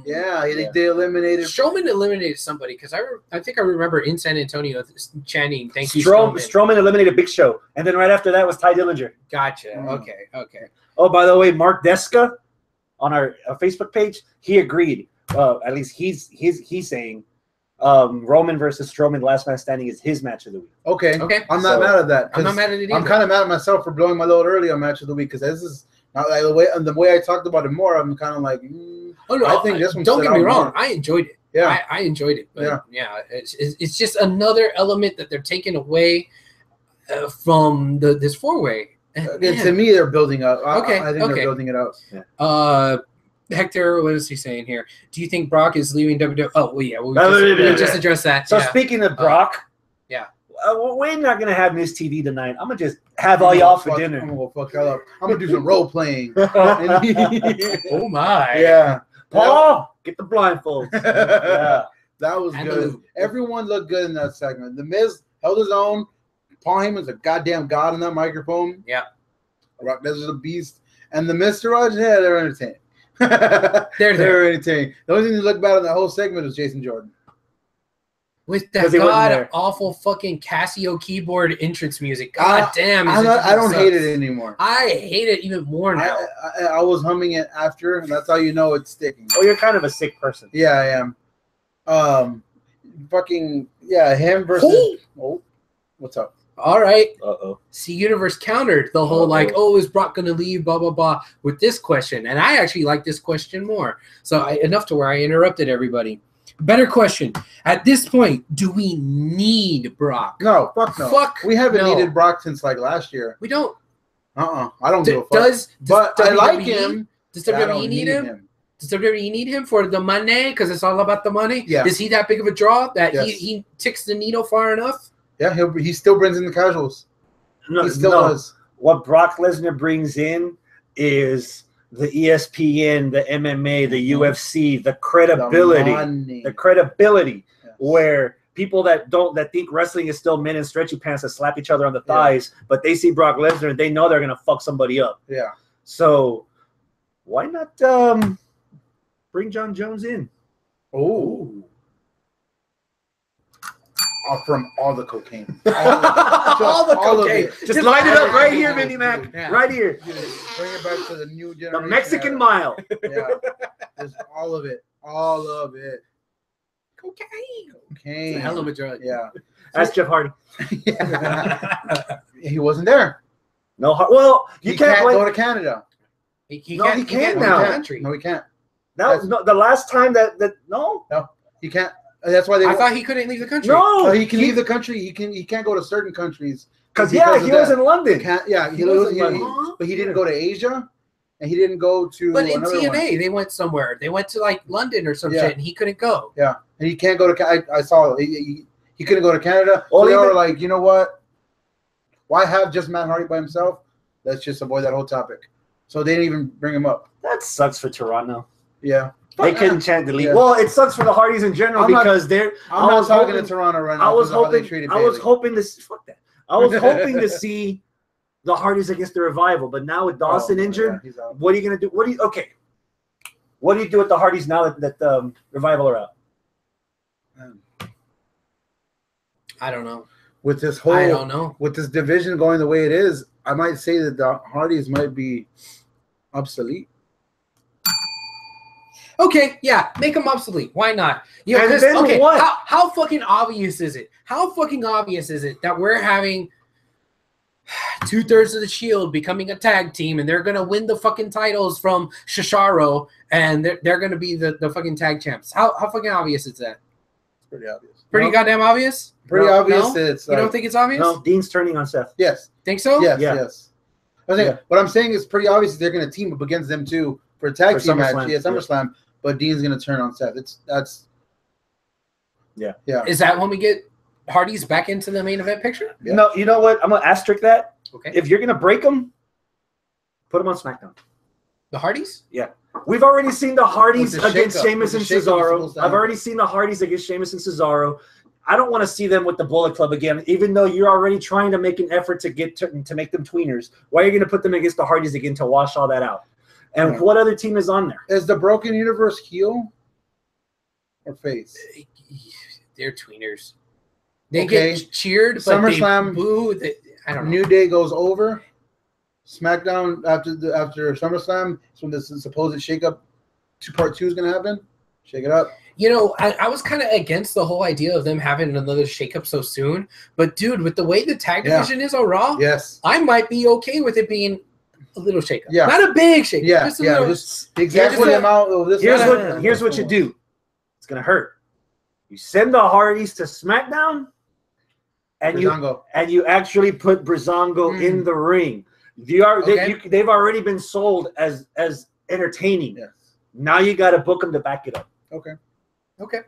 Yeah. They eliminated. Strowman eliminated somebody because I think I remember in San Antonio chanting, "Thank you, Strowman eliminated Big Show. And then right after that was Ty Dillinger. Gotcha. Okay. Oh, by the way, Mark Deska on our Facebook page, he agreed. At least he's saying Roman versus Strowman, Last Man Standing, is his match of the week. Okay. I'm not mad at that. I'm not mad at it either. I'm kind of mad at myself for blowing my load early on match of the week because this is not like the way I talked about it more. I'm kind of like, I think this one. Don't get me wrong. I enjoyed it. Yeah, I enjoyed it. But yeah, it's just another element that they're taking away from this 4-way. To me, they're building up. I think they're building it up. Yeah. Hector, what is he saying here? Do you think Brock is leaving WWE? Oh, well, yeah. We just addressed that. So speaking of Brock, we're not going to have Miss TV tonight. I'm going to just have all y'all for dinner. I'm going to fuck y'all up. I'm going to do some role playing. Oh, my. Yeah. Paul, get the blindfolds. Yeah. That was good. Everyone looked good in that segment. The Miz held his own. Paul Heyman's a goddamn god on that microphone. Yeah. Brock Lesnar's a beast. And the Mr. Rogers, they're entertaining. They're entertaining. The only thing that looked bad on the whole segment was Jason Jordan. With that god awful fucking Casio keyboard entrance music. God damn. I don't hate it anymore. I hate it even more now. I was humming it after, and that's how you know it's sticking. Oh, you're kind of a sick person. Yeah, I am. Him versus. Oh, what's up? All right. Uh-oh. See, Universe countered the whole is Brock going to leave, blah, blah, blah, with this question. And I actually like this question more. So enough to where I interrupted everybody. Better question. At this point, do we need Brock? No, fuck no. We haven't needed Brock since like last year. We don't. I don't give a fuck. But I like him. Does WWE need him? Does WWE need him for the money? Because it's all about the money? Yeah. Is he that big of a draw that he ticks the needle far enough? Yeah, he still brings in the casuals. No, he still does. What Brock Lesnar brings in is the ESPN, the MMA, the UFC, the credibility, where people that think wrestling is still men in stretchy pants that slap each other on the thighs, but they see Brock Lesnar and they know they're gonna fuck somebody up. Yeah. So why not bring John Jones in? Oh. from all the cocaine. All the cocaine. Just line it up right here, Vinny Mac. Yeah. Right here. Dude, bring it back to the new generation. The Mexican mile. Yeah. Just all of it. All of it. Cocaine. Cocaine. It's a hell of a drug. Yeah. Ask Jeff Hardy. He wasn't there. No, well, you He can't go to Canada. He No, he can't go now. to the country. No, he can't. That was the last time that no. He can't. That's why they. I thought he couldn't leave the country. No, he can leave the country. He can't go to certain countries because of he was that. in London. He was was in London. but he didn't go to Asia, and he didn't go to. But in another TNA, one. they went somewhere. They went to like London or some Yeah. shit, and he couldn't go. Yeah, and he can't go to. I saw he couldn't go to Canada. Well, So they even- were like, you know what? Why have just Matt Hardy by himself? Let's just avoid that whole topic. So they didn't even bring him up. That sucks for Toronto. Yeah, They couldn't chant the league. Yeah. Well, it sucks for the Hardys in general I'm not- because they're. I'm I not was talking hoping- to Toronto right now. I was because of how they hoping. treated I was Bayley. hoping to fuck that. I was hoping to see the Hardys against the Revival, but now with Dawson injured, yeah, he's out. what are you gonna do? What do you do with the Hardys now that Revival are out? I don't know. With this whole, I don't know. with this division going the way it is, I might say that the Hardys might be obsolete. Okay, yeah, make them obsolete. Why not? You know, And 'cause- then okay, what? how fucking obvious is it? How fucking obvious is it that we're having 2/3 of the Shield becoming a tag team and they're gonna win the fucking titles from Cesaro and they're gonna be the fucking tag champs? How fucking obvious is that? It's pretty obvious. Pretty goddamn obvious? Pretty No, obvious. no? That it's You like, don't think it's obvious? No, Dean's turning on Seth. yes, Think so? yes, Yeah. yes. What I'm saying is pretty obvious that they're going to team up against them too for a tag For team match. SummerSlam. Yeah, SummerSlam. But Dean's going to turn on Seth. Yeah. Is that when we get Hardy's back into the main event picture? Yeah. No, you know what? I'm gonna asterisk that. Okay. If you're gonna break them, put them on SmackDown. The Hardys? We've already seen the Hardys With the against shakeup. Sheamus With and the shakeup Cesaro. supposed to I've happen. already seen the Hardys against Sheamus and Cesaro. I don't want to see them with the Bullet Club again, even though you're already trying to make an effort to get to make them tweeners. Why are you going to put them against the Hardys again to wash all that out? And Yeah. what other team is on there? Is the Broken Universe heel or face? They're tweeners. They Okay. get cheered, but SummerSlam. they boo. I don't know. New Day goes over. SmackDown after SummerSlam is when this supposed shakeup part 2 is going to happen. Shake it up. You know, I was kind of against the whole idea of them having another shakeup so soon. But, dude, with the way the tag Yeah. division is on Raw, Yes. I might be okay with it being a little shakeup. Yeah. Not a big shakeup. Yeah. Just a Yeah. little. Just the exact Here's what- amount of this. Here's what you do. It's going to hurt. You send the Hardys to SmackDown, and you actually put Breezango in the ring. Okay. They've already been sold as entertaining. Yes. Now you got to book them to back it up. Okay. Okay.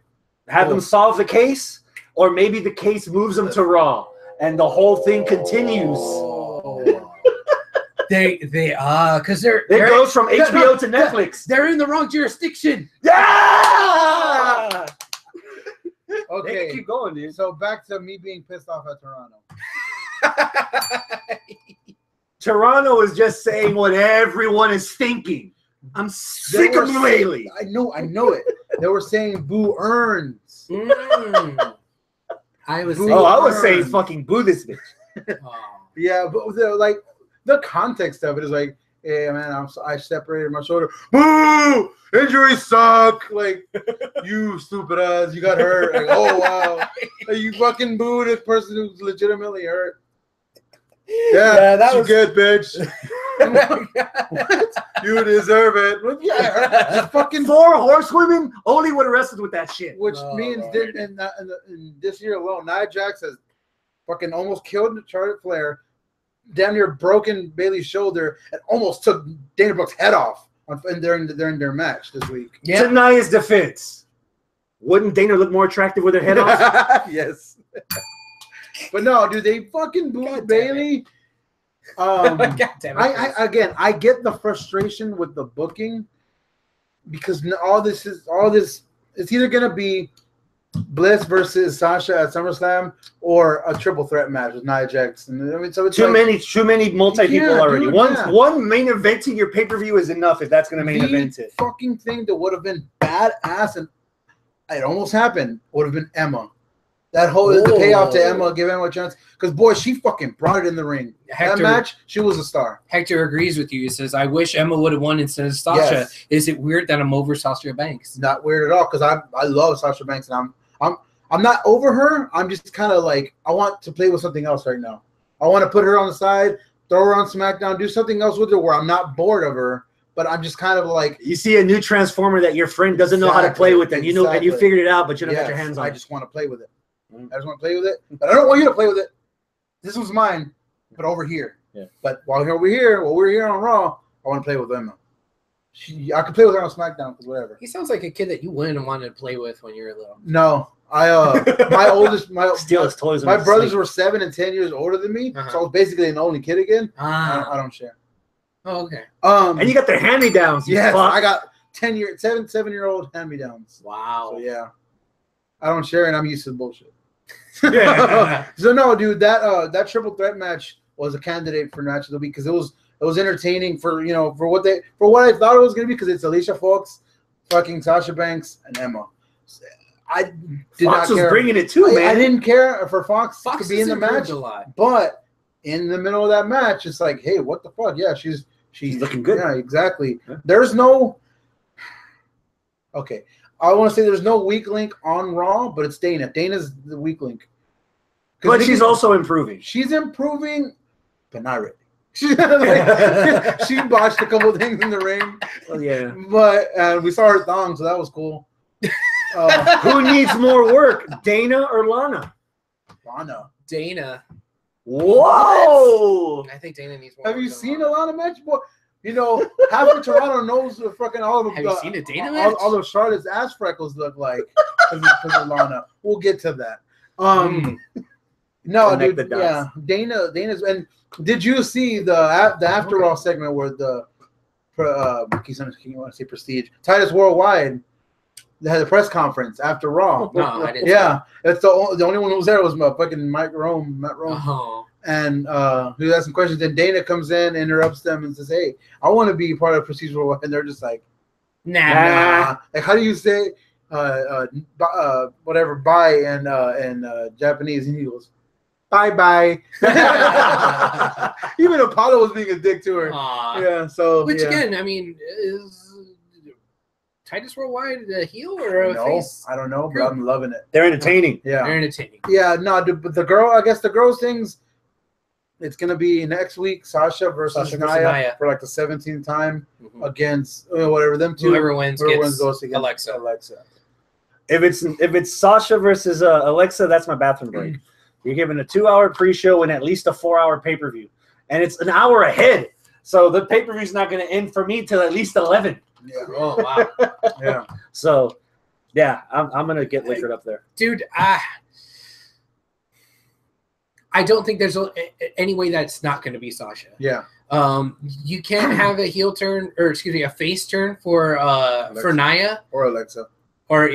Have them solve the case, or maybe the case moves them to Raw, and the whole thing continues. Because they're It goes from HBO to Netflix. They're in the wrong jurisdiction. Yeah. They Okay. can keep going, dude. So back to me being pissed off at Toronto. Toronto is just saying what everyone is thinking. I'm sick of Bayley. I know it. They were saying Boo earns. I was. Boo I was saying earns. fucking boo this bitch. Yeah, but the context of it is like, hey man, I separated my shoulder. Boo! Injuries suck. Like, you stupid ass, you got hurt. Like, oh wow, like, you fucking boo this person who's legitimately hurt. Yeah, that you was good, bitch. What? You deserve it. What? Yeah, fucking 4 horsewomen only would have wrestled with that shit. which Oh, means Lord. in this year alone, Nia Jax has fucking almost killed Charlotte Flair, damn near broken Bayley's shoulder, and almost took Dana Brooke's head off during their match this week. Yeah. To Nia's defense, wouldn't Dana look more attractive with her head off? Yes. But no, dude, they fucking booed God damn Bayley. God damn it. I get the frustration with the booking because all this it's either gonna be Bliss versus Sasha at SummerSlam or a triple threat match with Nia Jax. And I mean, so it's too many multi people Yeah, already. dude, One main eventing your pay per view is enough if that's going to main event it. Fucking thing that would have been badass and it almost happened would have been Emma That whole the payoff to Emma, give Emma a chance. Because, boy, she fucking brought it in the ring. That match, she was a star. Hector agrees with you. He says, I wish Emma would have won instead of Sasha. Yes. Is it weird that I'm over Sasha Banks? Not weird at all, because I love Sasha Banks, and I'm not over her. I'm just kind of like, I want to play with something else right now. I want to put her on the side, throw her on SmackDown, do something else with her where I'm not bored of her. But I'm just kind of like, you see a new transformer that your friend doesn't know how to play with, and you know, and you figured it out, but you don't got your hands on it. I just want to play with it. I just want to play with it, but I don't want you to play with it. This was mine, but over here. Yeah. But while we're here on Raw, I want to play with Emma. I could play with her on SmackDown, whatever. He sounds like a kid that you wouldn't have wanted to play with when you were little. No, my steal his toys. My brothers were 7 and 10 years older than me, so I was basically an only kid again. I don't share. Oh, okay. And you got their hand-me-downs. Yes, I got 7-year-old hand-me-downs. Wow. So yeah, I don't share, and I'm used to the bullshit. So no, dude, that triple threat match was a candidate for match of the week because it was entertaining for what I thought it was gonna be, because it's Alicia Fox, fucking Sasha Banks, and Emma. I did Fox not care. was bringing it too, man. I didn't care for Fox to be in the match a lot. But in the middle of that match, it's like, hey, what the fuck? Yeah, she's looking good. Yeah, exactly. Yeah. There's no. Okay. I want to say there's no weak link on Raw, but it's Dana. Dana's the weak link. But she's also improving. She's improving, but not really. She botched a couple of things in the ring. Oh, yeah. But we saw her thong, so that was cool. Who needs more work, Dana or Lana? Lana. Dana. Whoa! I think Dana needs more Have work you than seen Lana. a Lana match? Boy, half of Toronto knows the fucking all of them. Have you seen a Dana match? All of Charlotte's ass freckles look like because of Lana. We'll get to that. No, dude. Yeah, Dana's. And did you see the after Raw segment where the you want to say Prestige Titus Worldwide? They had a press conference after Raw. No, I didn't. Yeah, it's the only one who was there was fucking Matt Rome. Oh. And who has some questions. Then Dana comes in, interrupts them, and says, "Hey, I want to be part of Prestige Worldwide." And they're just like, "Nah." Like, how do you say whatever bye in Japanese? And he goes, "Bye." Even Apollo was being a dick to her. Aww. Yeah. So which again, I mean, is Titus Worldwide a heel or a face? I don't know, but I'm loving it. They're entertaining. Yeah. They're entertaining. Yeah, no, but I guess the girls things, it's going to be next week, Sasha versus Nia for like the 17th time against whatever them two. Whoever wins goes against Alexa. If it's Sasha versus Alexa, that's my bathroom break. You're given a 2-hour pre-show and at least a 4-hour pay-per-view. And it's an hour ahead. So the pay-per-view is not going to end for me till at least 11. Yeah. Oh, wow. Yeah. So, yeah, I'm going to get liquored up there. Dude, I don't think there's any way that's not going to be Sasha. Yeah. You can't have a heel turn, or excuse me, a face turn for Nia. Or Alexa. Or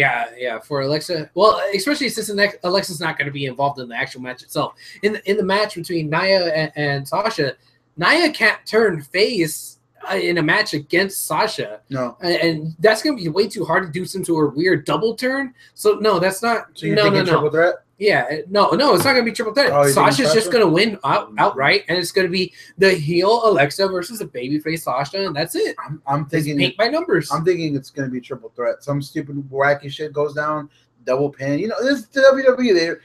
for Alexa. Well, especially since Alexa's not going to be involved in the actual match itself. In the match between Nia and Sasha, Nia can't turn face in a match against Sasha. No. And that's going to be way too hard to do some sort of weird double turn. So no, that's not. So you're thinking triple threat? Yeah, no, it's not going to be triple threat. Sasha's just going to win outright, and it's going to be the heel Alexa versus the babyface Sasha, and that's it. I'm thinking paint by numbers. I'm thinking it's going to be triple threat. Some stupid wacky shit goes down, double pin. This is the WWE.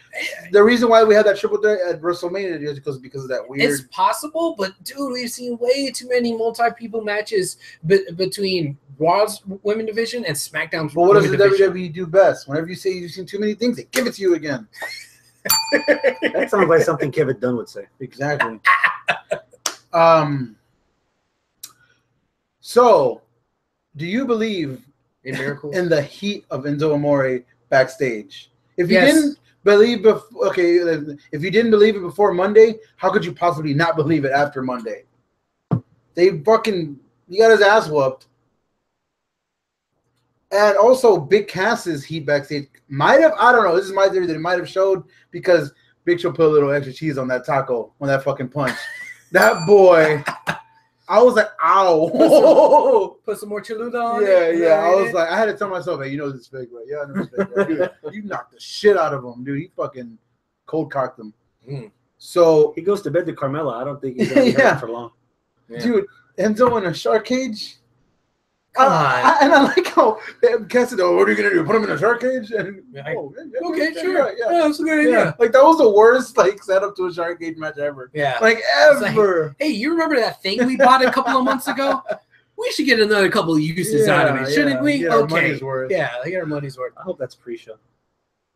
The reason why we had that triple threat at WrestleMania is because of that weird. It's possible, but dude, we've seen way too many multi-people matches between Raw's women division and SmackDown's. But what does the WWE do best? Whenever you say you've seen too many things, they give it to you again. That sounds like something Kevin Dunn would say. Exactly. So, do you believe in miracles? In the heat of Enzo Amore backstage? If you didn't believe if you didn't believe it before Monday, how could you possibly not believe it after Monday? He got his ass whooped. And also, Big Cass's heat backstage might have, I don't know, this is my theory that it might have showed because Big Show put a little extra cheese on that taco, on that fucking punch. That boy, I was like, ow. Put some more Cholula on Yeah, it. yeah. I was like, I had to tell myself, hey, you know this is fake, right? Yeah, I know this is fake. Right? Dude, you knocked the shit out of him, dude. He fucking cold cocked him. So he goes to bed to Carmella. I don't think he's gonna be hurt for long. Yeah. Dude, Enzo in a shark cage. Come on. And I like how Cass said, "Oh, what are you gonna do? Put him in a shark cage?" And Okay, yeah, sure. yeah, Yeah, that's a good idea. yeah. Like that was the worst like setup to a shark cage match ever. Yeah. Like It's ever. like, hey, you remember that thing we bought a couple of months ago? We should get another couple of uses out of it, shouldn't we? Get our Okay. money's worth. Yeah, get our money's worth. I hope that's pre-show.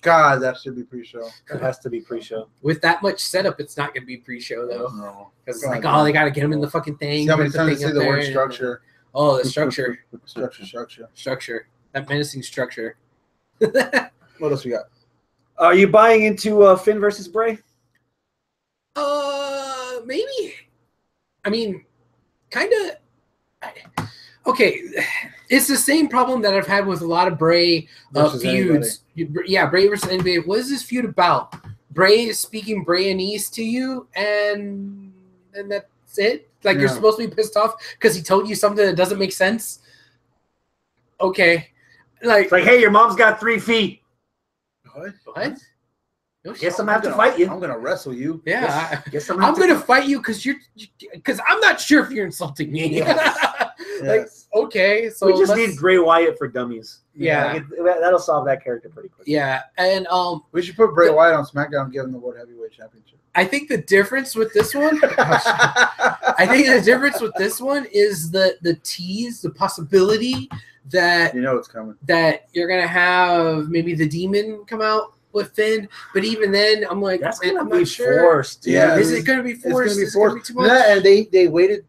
God, that should be pre-show. It has to be pre-show. With that much setup, it's not going to be pre-show, though. No. Because it's like, oh, they got to get him in the fucking thing. See how many put times thing they say up the there word and- structure? Oh, the structure. Structure. That menacing structure. What else we got? Are you buying into Finn versus Bray? Maybe. I mean, kind of. Okay, it's the same problem that I've had with a lot of Bray feuds. Yeah, Bray versus anybody. What is this feud about? Bray is speaking Brayanese to you, and that's it. Like you're supposed to be pissed off because he told you something that doesn't make sense. Okay, like It's like, hey, your mom's got 3 feet. what? No Guess shit. I'm gonna have to fight you. I'm gonna wrestle you. Yeah, Guess I'm gonna fight you because I'm not sure if you're insulting me. Like, okay, so we just need Bray Wyatt for dummies. Yeah. Like, that'll solve that character pretty quick. Yeah, and We should put Bray Wyatt on SmackDown and give him the World Heavyweight Championship. I think the difference with this one, I think the difference with this one is the tease, the possibility that You know it's coming. that you're gonna have maybe the Demon come out with Finn, but even then, I'm like, That's man, gonna I'm be not sure. forced. Dude. Yeah, Is it gonna be forced? It's gonna be forced. too much? Yeah, and they waited.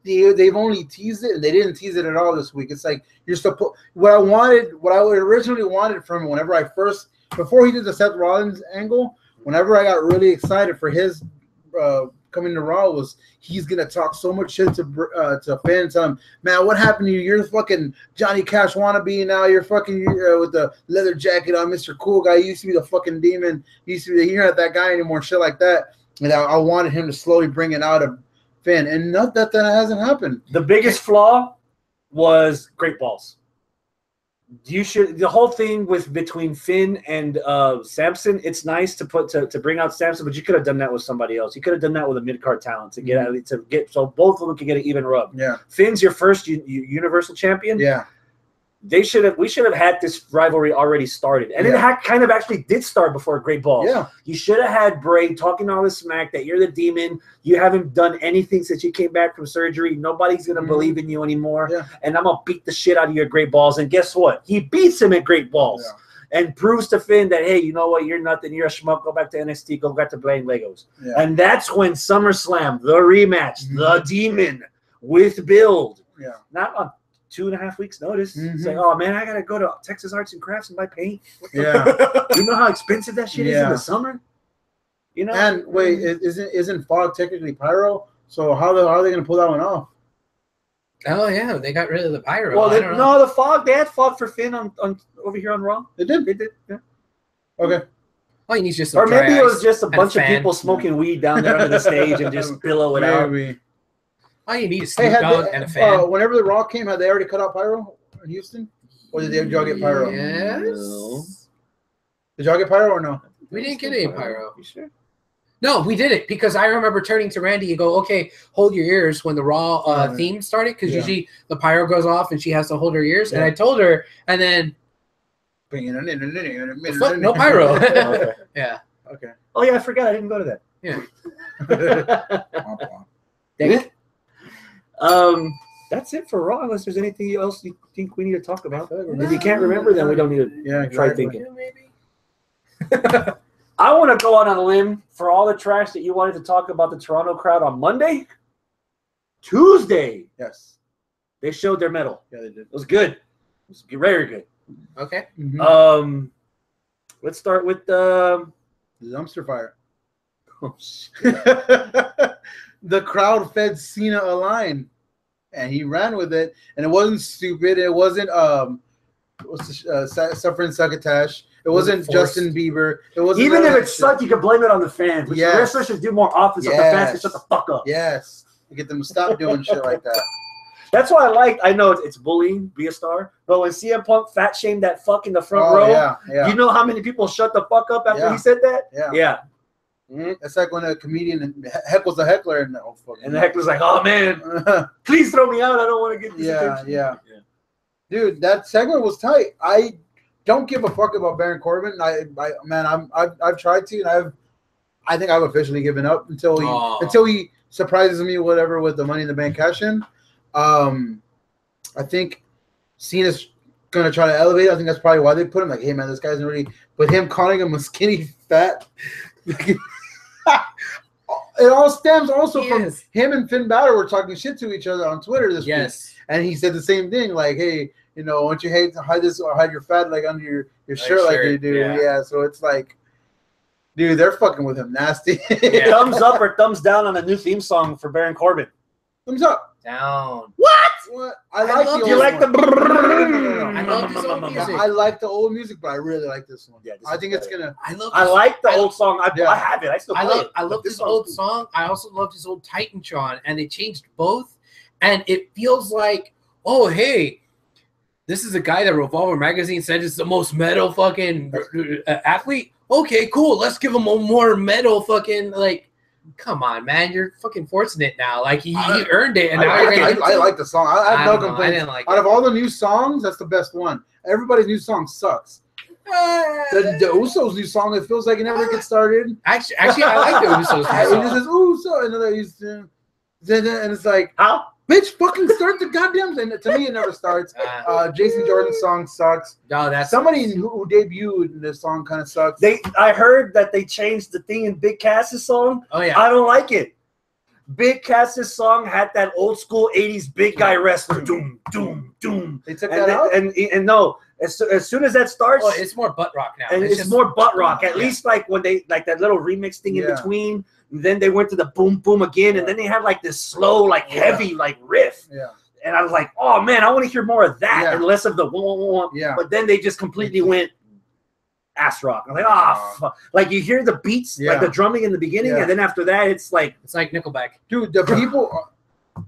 They've only teased it, and they didn't tease it at all this week. It's like you're supposed. What I originally wanted from him, whenever I first, before he did the Seth Rollins angle, whenever I got really excited for his coming to Raw, was he's gonna talk so much shit to fans. Tell him, man, what happened to you? You're fucking Johnny Cash wannabe now. You're fucking with the leather jacket on, Mr. Cool Guy. You used to be the fucking demon. You used to be you're not that guy anymore. Shit like that. And I wanted him to slowly bring it out of Finn, and not that hasn't happened. The biggest flaw was Great Balls. The whole thing between Finn and Samson. It's nice to bring out Samson, but you could have done that with somebody else. You could have done that with a mid-card talent to get so both of them could get an even rub. Yeah, Finn's your first Universal Champion. yeah. We should have had this rivalry already started, and it kind of actually did start before Great Balls. Yeah, you should have had Bray talking all this smack that you're the demon. You haven't done anything since you came back from surgery. Nobody's gonna believe in you anymore. Yeah. And I'm gonna beat the shit out of your Great Balls. And guess what? He beats him at Great Balls. Yeah. And proves to Finn that, hey, you know what? You're nothing. You're a schmuck. Go back to NXT. Go back to playing Legos. Yeah. And that's when SummerSlam, the rematch, the Demon with build. Yeah. Not on 2.5 weeks notice. It's Mhm. like, oh man, I gotta go to Texas Arts and Crafts and buy paint. Yeah. You know how expensive that shit is in the summer? You know? And wait, isn't fog technically pyro? So how are they gonna pull that one off? Oh yeah, they got rid of the pyro. Well, I don't know. no, the fog. They had fog for Finn on over here on Raw. They did. They did. Yeah. Okay. All you need is just some Or maybe dry it was ice just a and bunch of fan. people smoking weed down there under the stage and just billow it out. Maybe. All you need is Hey, Snoop Dogg and a fan. whenever the Raw came, had they already cut out pyro in Houston, or did y'all get pyro? Yes. No. Did y'all get pyro or no? We didn't get any pyro. You sure? No, we didn't, because I remember turning to Randy and go, okay, hold your ears when the Raw theme started, because usually the pyro goes off and she has to hold her ears. And I told her, and then no pyro. Okay. Yeah. Okay. Oh yeah, I forgot. I didn't go to that. Yeah. Dang it. That's it for Raw. Unless there's anything else you think we need to talk about. If you can't remember, then we don't need to try thinking. Maybe. I want to go out on a limb for all the trash that you wanted to talk about the Toronto crowd on Monday. Tuesday, Yes. they showed their medal. Yeah, they did. It was good. It was very good. Okay. Mm-hmm. Let's start with the Dumpster fire. oh, shit. The crowd fed Cena a line, and he ran with it. And it wasn't stupid. It wasn't suffering succotash. It wasn't forced. Justin Bieber. It wasn't Even none if of it that sucked, you could blame it on the fans. Which Yes. the wrestlers should do more offense. So the fans can shut the fuck up. shit. Yes. to get them to stop doing shit like that. That's why I know it's bullying, be a star. But when CM Punk fat shamed that fuck in the front row, you know how many people shut the fuck up after he said that? Yeah. It's like when a comedian heckles a heckler and the heckler's like, "Oh man, please throw me out. I don't want to get this attention." Yeah. Dude, that segment was tight. I don't give a fuck about Baron Corbin. I've tried to, and I think I've officially given up until he surprises me, whatever, with the Money in the Bank cash in. I think Cena's gonna try to elevate it. I think that's probably why they put him. Like, hey man, this guy's really. But him calling him a skinny fat. It all stems also from him and Finn Balor were talking shit to each other on Twitter this week, and he said the same thing. Like, hey, you know, why don't you hide this or hide your fat like under your shirt like you do? Yeah. So it's like, dude, they're fucking with him nasty. Thumbs up or thumbs down on a new theme song for Baron Corbin? Thumbs up. Down. What? I like the old. You like the? I love this old music. I like the old music, but I really like this one. Yeah, I think it's gonna. I like the old song. I have it. I still. I love this old song. I also love this old Titantron, and they changed both, and it feels like, oh hey, this is a guy that Revolver Magazine said is the most metal fucking athlete. Okay, cool. Let's give him a more metal fucking like. Come on, man! You're fucking forcing it now. Like he earned it, and now you're gonna. I like the song. I have no complaints. I didn't like Out of all the new songs, that's the best one. Everybody's new song sucks. The Usos' new song, it feels like it never gets started. Actually, I like the Usos' new song. It just says Uso, and then it's like, how? Bitch, fucking start the goddamn. And to me, it never starts. Jason Jordan's song sucks. No, that's somebody who debuted in this song kind of sucks. I heard that they changed the thing in Big Cass's song. Oh yeah, I don't like it. Big Cass's song had that old school '80s big guy wrestler. Doom, doom, doom. They took that out. And no, as soon as that starts, it's more butt rock now. And it's more butt rock. At least like when they like that little remix thing in between. And then they went to the boom boom again, and then they had like this slow, like heavy, like riff. Yeah. And I was like, oh man, I want to hear more of that and less of the wah, wah, wah. Yeah. But then they just completely went ass rock. I'm like, like you hear the beats, like the drumming in the beginning, and then after that, it's like Nickelback. Dude, the people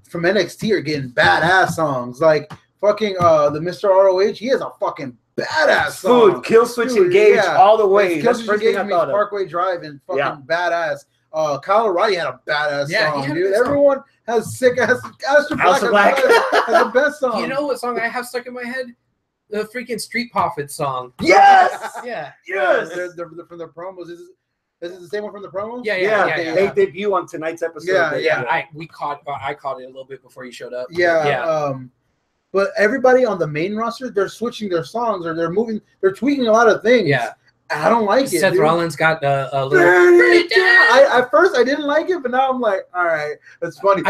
from NXT are getting badass songs. Like fucking the Mr. ROH, he has a fucking badass song. Dude, Kill Switch Engage all the way. Kill Switch Engage means Parkway Drive and fucking badass. Kyle O'Reilly had a badass song, dude. Everyone has sick ass. Aleister Black has the best song. You know what song I have stuck in my head? The freaking Street Profits song. Yes. Yes. They're from the promos. Is it the same one from the promo? Yeah. They debut on tonight's episode. I caught it a little bit before you showed up. But everybody on the main roster, they're switching their songs or they're moving. They're tweaking a lot of things. Yeah. I don't like it. Seth Rollins got a little. At first, I didn't like it, but now I'm like, all right, that's funny.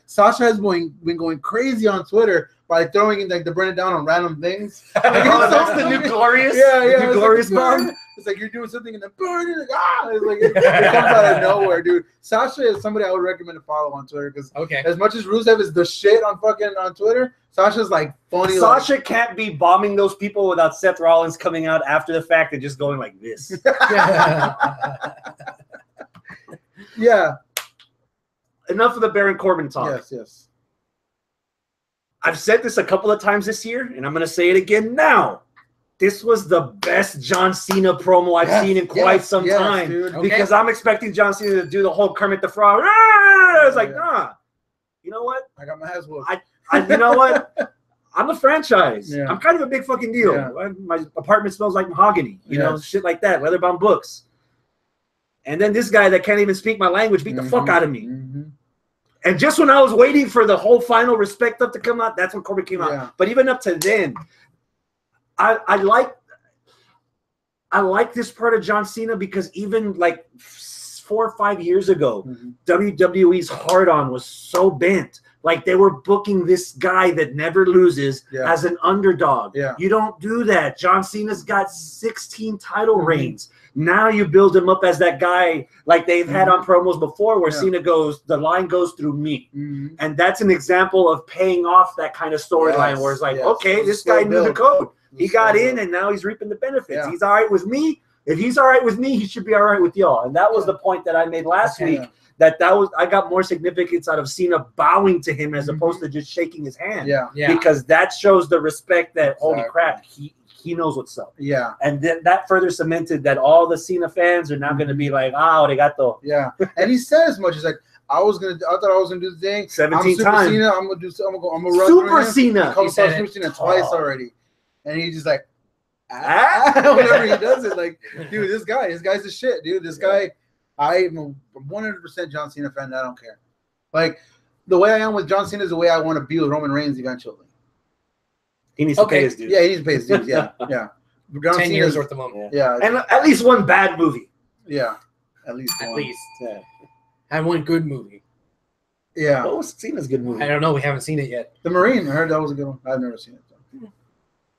Sasha has been going crazy on Twitter by throwing in like the Brennan down on random things. That's the new Glorious. The new Glorious song. It's like you're doing something and then burn it. It's like it comes out of nowhere, dude. Sasha is somebody I would recommend to follow on Twitter because as much as Rusev is the shit on Twitter, Sasha's like funny. Sasha can't be bombing those people without Seth Rollins coming out after the fact and just going like this. Yeah. Enough of the Baron Corbin talk. Yes. I've said this a couple of times this year, and I'm going to say it again now. This was the best John Cena promo I've seen in quite some time. Dude. Because I'm expecting John Cena to do the whole Kermit the Frog. It's like, you know what? I got my ass whooped. You know what? I'm a franchise. Yeah. I'm kind of a big fucking deal. Yeah. My apartment smells like mahogany. You know, shit like that. Leather-bound books. And then this guy that can't even speak my language beat the fuck out of me. Mm-hmm. And just when I was waiting for the whole final respect stuff to come out, that's when Corbin came out. But even up to then, I like this part of John Cena because even like 4 or 5 years ago, WWE's hard-on was so bent. Like they were booking this guy that never loses as an underdog. You don't do that. John Cena's got 16 title reigns. Now you build him up as that guy like they've had on promos before where Cena goes, the line goes through me. And that's an example of paying off that kind of storyline where it's like, okay, this guy knew the code. He got in and now he's reaping the benefits. He's all right with me. If he's all right with me, he should be all right with y'all. And that was the point that I made last week. That was I got more significance out of Cena bowing to him as opposed to just shaking his hand. Yeah. Because that shows the respect that holy crap, he knows what's up. Yeah. And that further cemented that all the Cena fans are now going to be like, arigato. Yeah. And he said as much. He's like, I thought I was gonna do the thing 17 Super times. Cena, I'm gonna run Super Cena. He calls himself Super Cena twice already. And he's just like whenever he does it, like, dude, this guy's the shit, dude. This guy, I'm a 100% John Cena fan. I don't care. Like, the way I am with John Cena is the way I want to be with Roman Reigns eventually. He needs to pay his dues. Yeah, he needs to pay his dues. Yeah, yeah. John 10 years worth of money. Yeah. And at least one bad movie. Yeah, at least one. Yeah. And one good movie. Yeah. What was Cena's good movie? I don't know. We haven't seen it yet. The Marine. I heard that was a good one. I've never seen it. So.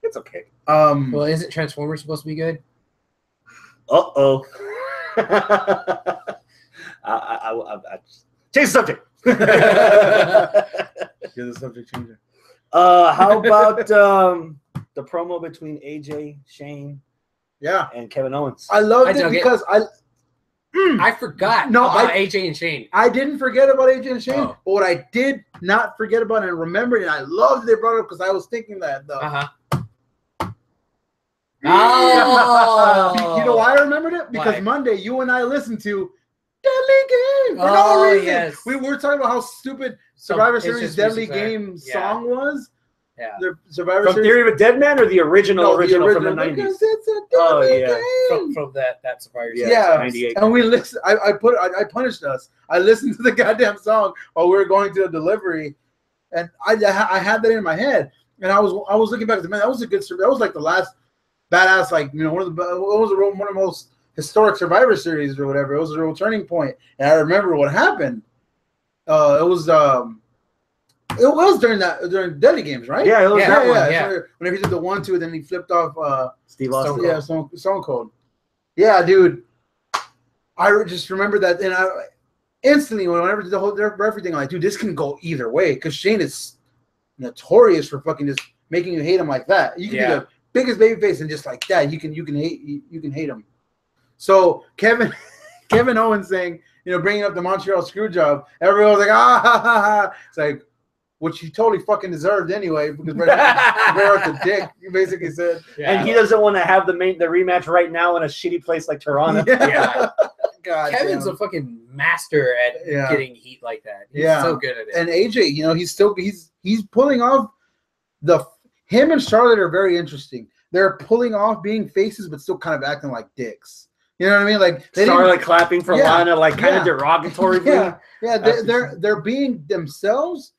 It's okay. Well, isn't Transformers supposed to be good? Uh-oh. I change the subject. You're the subject changer. How about the promo between AJ, Shane, and Kevin Owens? I loved it because I forgot about AJ and Shane. I didn't forget about AJ and Shane, but what I did not forget about and remembered, and I loved they brought it up because I was thinking that Oh, you know why I remembered it? Because Monday you and I listened to Deadly Game for no reason. Yes. We were talking about how stupid Survivor Series Deadly Game song was. Yeah. The Survivor from Series. Theory of a Dead Man or the original from the 90s? Because it's a Deadly Game. From that Survivor Series. Yeah. 98. And we listened. I punished us. I listened to the goddamn song while we were going to the delivery, and I had that in my head. And I was looking back at the man. That was a good. That was like the last badass, like, you know, one of the most historic Survivor Series or whatever. It was a real turning point, and I remember what happened. It was during Deadly Games, right? Yeah, it was that one. Yeah. So whenever he did the 1-2, then he flipped off Steve Austin. Yeah, Stone Cold. Yeah, dude. I just remember that, and I instantly whenever the whole everything, I'm like, dude, this can go either way because Shane is notorious for fucking just making you hate him like that. You can be the biggest babyface and just like that, you can hate him. So Kevin Owens saying, you know, bringing up the Montreal screw job, everyone was like, ha. It's like, which he totally fucking deserved anyway, because Bret Hart's a dick, he basically said. Yeah. And he doesn't want to have the rematch right now in a shitty place like Toronto. Yeah. God, Kevin's a fucking master at getting heat like that. He's so good at it. And AJ, you know, he's pulling off him and Charlotte are very interesting. They're pulling off being faces, but still kind of acting like dicks. You know what I mean? Like Charlotte clapping for Lana, like kind of derogatory. They're being themselves.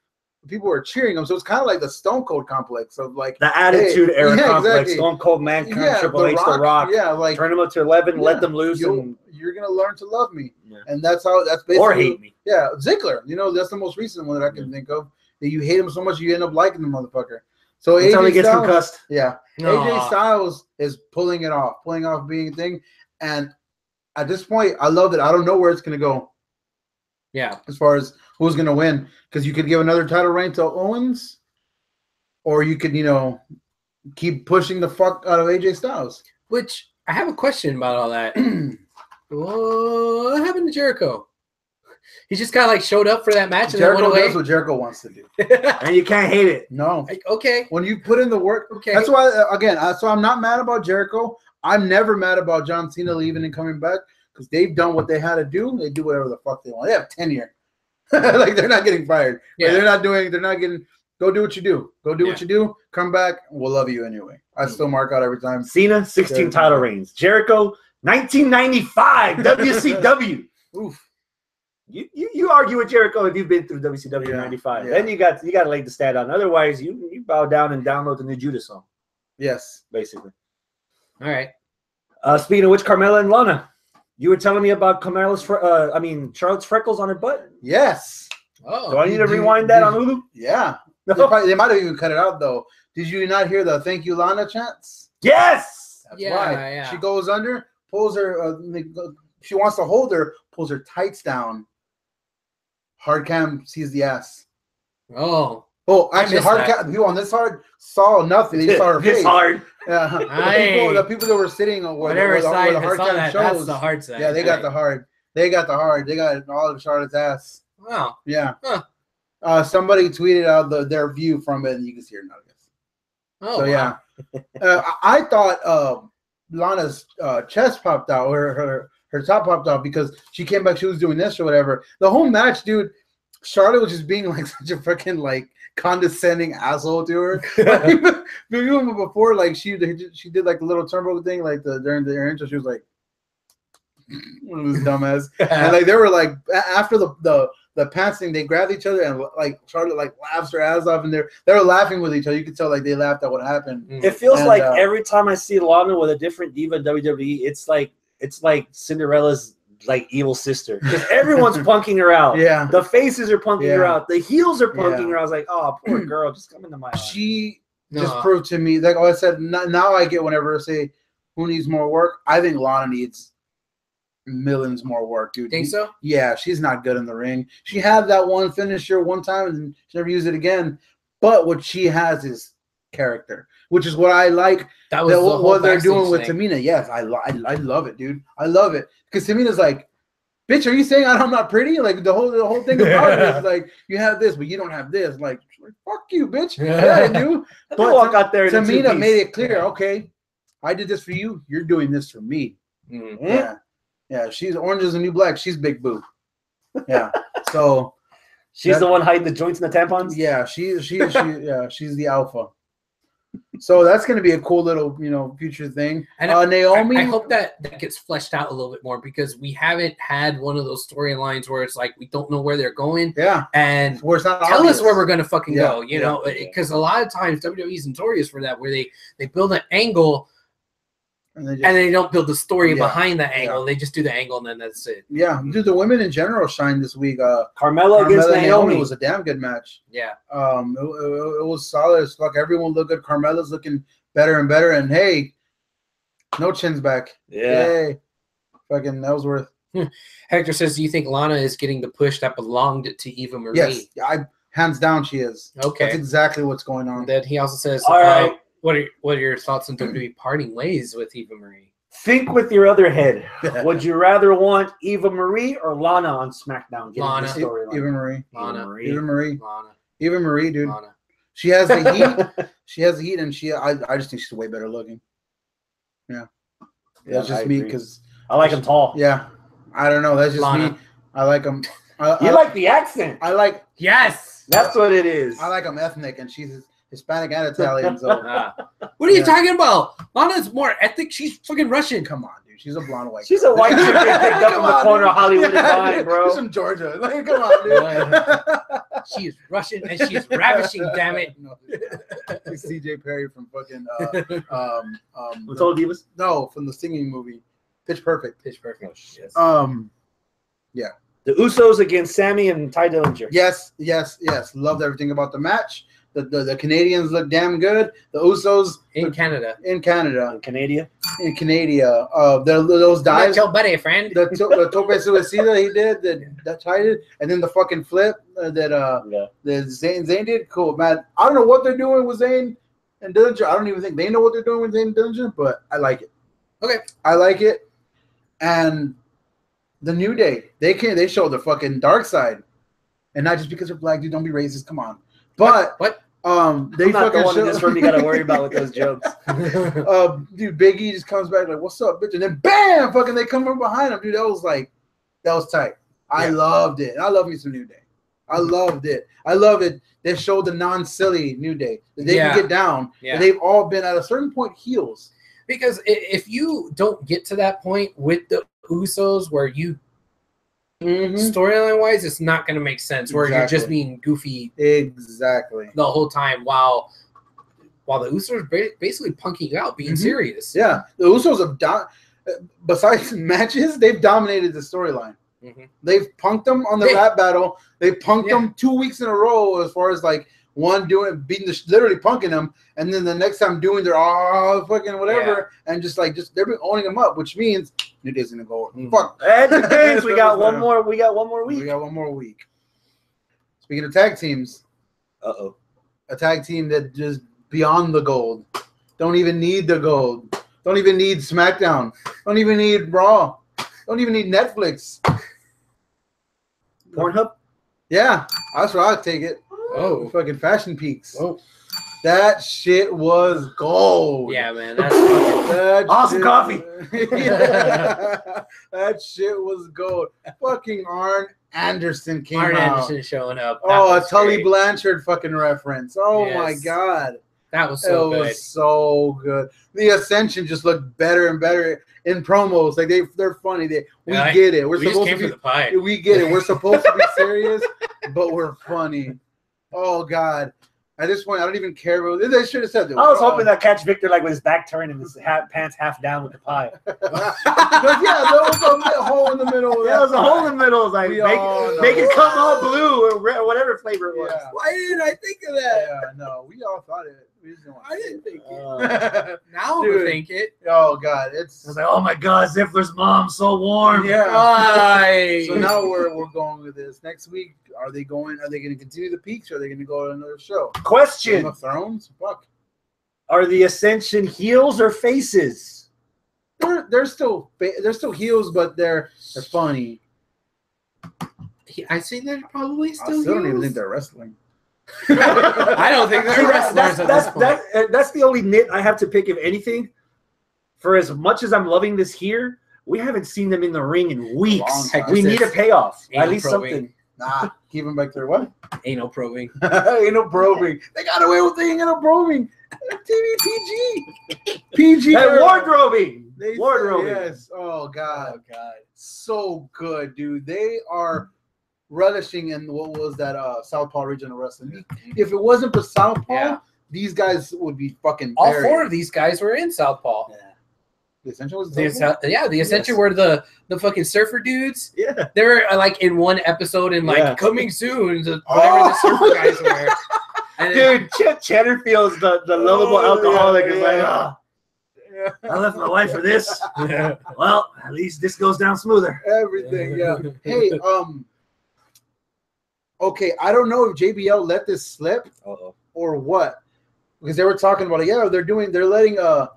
People are cheering them, so it's kind of like the Stone Cold complex of like the Attitude Era complex. Exactly. Stone Cold, Mankind, Triple H, The Rock. Yeah, like turn them up to 11, let them loose, you're gonna learn to love me, and that's basically or hate me. Yeah, Ziggler. You know, that's the most recent one that I can think of. That you hate him so much you end up liking the motherfucker. So until he gets Styles, concussed. Yeah, AJ Styles is pulling off being a thing, and at this point, I love it. I don't know where it's gonna go. Yeah, as far as who's going to win, because you could give another title reign to Owens, or you could, you know, keep pushing the fuck out of AJ Styles. Which I have a question about all that. What happened to Jericho? He just kind of like showed up for that match and Jericho then went away. Does what Jericho wants to do, and you can't hate it. No, okay. When you put in the work, that's why. Again, so I'm not mad about Jericho. I'm never mad about John Cena leaving and coming back because they've done what they had to do. They do whatever the fuck they want. They have tenure. Like they're not getting fired. Yeah. Like, they're not getting. Go do what you do. Go do what you do. Come back. We'll love you anyway. I still mark out every time. Cena 16 title reigns. Jericho 1995 WCW. Oof. You argue with Jericho if you've been through WCW 95. Then you got to lay the stat on. Otherwise, you bow down and download the new Judas song. Yes, basically. All right. Speaking of which, Carmella and Lana. You were telling me about Charlotte's freckles on her butt. Yes. Oh, do I need to rewind that on Hulu? Yeah. They might have even cut it out though. Did you not hear the "Thank You, Lana" chants? Yes. That's why. Yeah. She goes under, pulls her. She wants to hold her, pulls her tights down. Hard cam sees the ass. Oh. Oh, actually, hard cam. People on this hard saw nothing. They just saw her face. Hard. Yeah, the people that were sitting on whatever side where the hard time that's shows. the hard side. Yeah, they got the hard. They got the hard. They got all of Charlotte's ass. Wow. Yeah. Huh. Somebody tweeted out their view from it, and you can see her now. Oh, so wow. yeah, I thought Lana's chest popped out, or her top popped out because she came back. She was doing this or whatever. The whole match, dude. Charlotte was just being like such a freaking like condescending asshole to her. Even before, like she did like the little turbo thing, like during the intro, she was like, one of those dumbass. And like they were like after the pants thing, they grabbed each other and like Charlotte like laughs her ass off, and they were laughing with each other. You could tell like they laughed at what happened. It feels like every time I see Lana with a different diva in WWE, it's like Cinderella's like evil sister, because everyone's punking her out. Yeah, the faces are punking her out. The heels are punking her out. I was like, oh, poor girl, just come into my life. She just proved to me, like I said, now I get whenever I say who needs more work. I think Lana needs millions more work, dude. Think so? Yeah, she's not good in the ring. She had that one finisher one time and she never used it again. But what she has is character, which is what I like. That was what they're doing with Tamina. Yes, I love it, dude. I love it because Tamina's like, bitch, are you saying I'm not pretty? Like the whole thing about it is like you have this, but you don't have this. Like fuck you, bitch. Yeah, I do. But walk out there. Tamina made it clear. Okay, I did this for you. You're doing this for me. Mm-hmm. Yeah. She's orange is the new black. She's big boo. Yeah. So she's the one hiding the joints in the tampons. Yeah, she's the alpha. So that's going to be a cool little, future thing. And Naomi, I hope that gets fleshed out a little bit more because we haven't had one of those storylines where it's like we don't know where they're going. Yeah, and where it's not tell obvious. us where we're going to fucking go. Because a lot of times WWE is notorious for that, where they build an angle. And they don't build the story behind the angle. Yeah. They just do the angle, and then that's it. Yeah, dude, the women in general shined this week. Carmella against Naomi was a damn good match. Yeah. It was solid as fuck. Everyone looked good. Carmella's looking better and better. And hey, no chins back. Yeah. Hey, fucking Ellsworth. Hector says, do you think Lana is getting the push that belonged to Eva Marie? Yes, hands down she is. Okay. That's exactly what's going on. Then he also says, all right. What are your thoughts on WWE parting ways with Eva Marie? Think with your other head. Would you rather want Eva Marie or Lana on SmackDown? Lana. Eva Marie. Lana. Eva Marie. Lana. Eva Marie, dude. Lana. She has the heat. She has the heat, and I just think she's way better looking. Yeah. That's just me because I like him tall. Yeah. I don't know. That's just Lana. me. I like him. You like the accent. I like. Yes. That's what it is. I like him ethnic, and she's Hispanic and Italian. So what are you talking about? Lana's more ethnic. She's fucking Russian. Come on, dude. She's a blonde white. She's a white chick picked up in the corner of Hollywood and Vine, bro. She's from Georgia. Like, come on, dude. She is Russian and she's ravishing. Damn it. She's CJ Perry from fucking What's all divas? No, from the singing movie Pitch Perfect. Pitch Perfect. Yes. Yeah. The Usos against Sammy and Ty Dillinger. Yes. Loved everything about the match. The Canadians look damn good. The Usos in Canada. In Canada. Those dives. Your buddy, friend. The tope suicida he did. That Ty did, and then the fucking flip that Zayn did. Cool, man. I don't know what they're doing with Zayn and Dillinger. I don't even think they know what they're doing with Zayn and Dillinger, but I like it. Okay, I like it. And the New Day, they show the fucking dark side, and not just because they're black. Dude, don't be racist. Come on. But what? They I'm not the one in this room you gotta worry about with those jokes. Dude, Big E just comes back like, "What's up, bitch?" And then bam, fucking they come from behind him, dude. That was tight. I loved it. I love me some New Day. I loved it. I love it. They showed the non-silly New Day. They can get down. Yeah. And they've all been at a certain point heels. Because if you don't get to that point with the Usos where you storyline wise, it's not going to make sense. Where you're just being goofy, exactly, the whole time while the Usos are basically punking you out, being serious. Yeah, the Usos have besides matches, they've dominated the storyline. They've punked them on the rap battle. They punked them 2 weeks in a row as far as like one literally punking them, and then the next time doing their fucking whatever, and just they've been owning them up, which means New Day's gonna go fuck. It depends. We got one more. We got one more week. Speaking of tag teams, a tag team that just beyond the gold, Don't even need the gold. Don't even need SmackDown. Don't even need Raw. Don't even need Netflix. Pornhub? Yeah, that's where I'd take it. Oh. Fucking Fashion Peaks. Oh. That shit was gold. Yeah, man. That's fucking... That Awesome shit, coffee. Yeah. That shit was gold. Fucking Arn Anderson came Arn out. Anderson showing up. Oh, a Tully Blanchard fucking reference. Oh my Yes. God. That was so it good. was so good. The Ascension just looked better and better in promos. Like they're funny. We get it. We just came for the pie. We get it. We're supposed to be serious, but we're funny. Oh God. At this point, I don't even care. They should have said that. I was hoping that catch Victor like with his back turned and his pants half down with the pie. Yeah, there was a hole in the middle. Yeah, there was a hole in the middle. It was like make it come all blue or red, or whatever flavor it was. Yeah. Why didn't I think of that? Yeah, no, we all thought it. We just didn't want to I didn't think it. it. Now Dude. we think it. Oh God, I was like, oh my God, Ziffler's mom's so warm. Yeah. Why? So now we're going with this. Next week, are they going to continue the peaks or are they going to go to another show? Game Question: of Thrones? Fuck. are the Ascension heels or faces? They're still heels, but they're funny. I think they're probably I still. still don't even heels. think they're wrestling. I don't think they're wrestlers at this point. That's the only nit I have to pick, if anything. For as much as I'm loving this here, we haven't seen them in the ring in weeks. Heck, We need a payoff. Anal At least probing. something. Nah, keep them back there. What? Anal probing. Ain't no probing. They got away with ain't no probing. TV PG. PG. Hey, era. wardrobing. They Wardrobing. Yes. Oh God. Oh God. So good, dude. They are relishing in what was that Southpaw region of wrestling. If it wasn't for Southpaw, Yeah. these guys would be fucking All buried. 4 of these guys were in Southpaw. Yeah. The Ascension was The Ascension Yes. were the fucking surfer dudes. Yeah. They were like in one episode and like Yeah. coming soon, whatever the surfer guys were. And then- Dude, Cheddarfield's the lovable alcoholic is like, yeah. I left my wife for this. Well, at least this goes down smoother. Everything, yeah. Hey, okay, I don't know if JBL let this slip or what, because they were talking about it. Yeah, they're letting there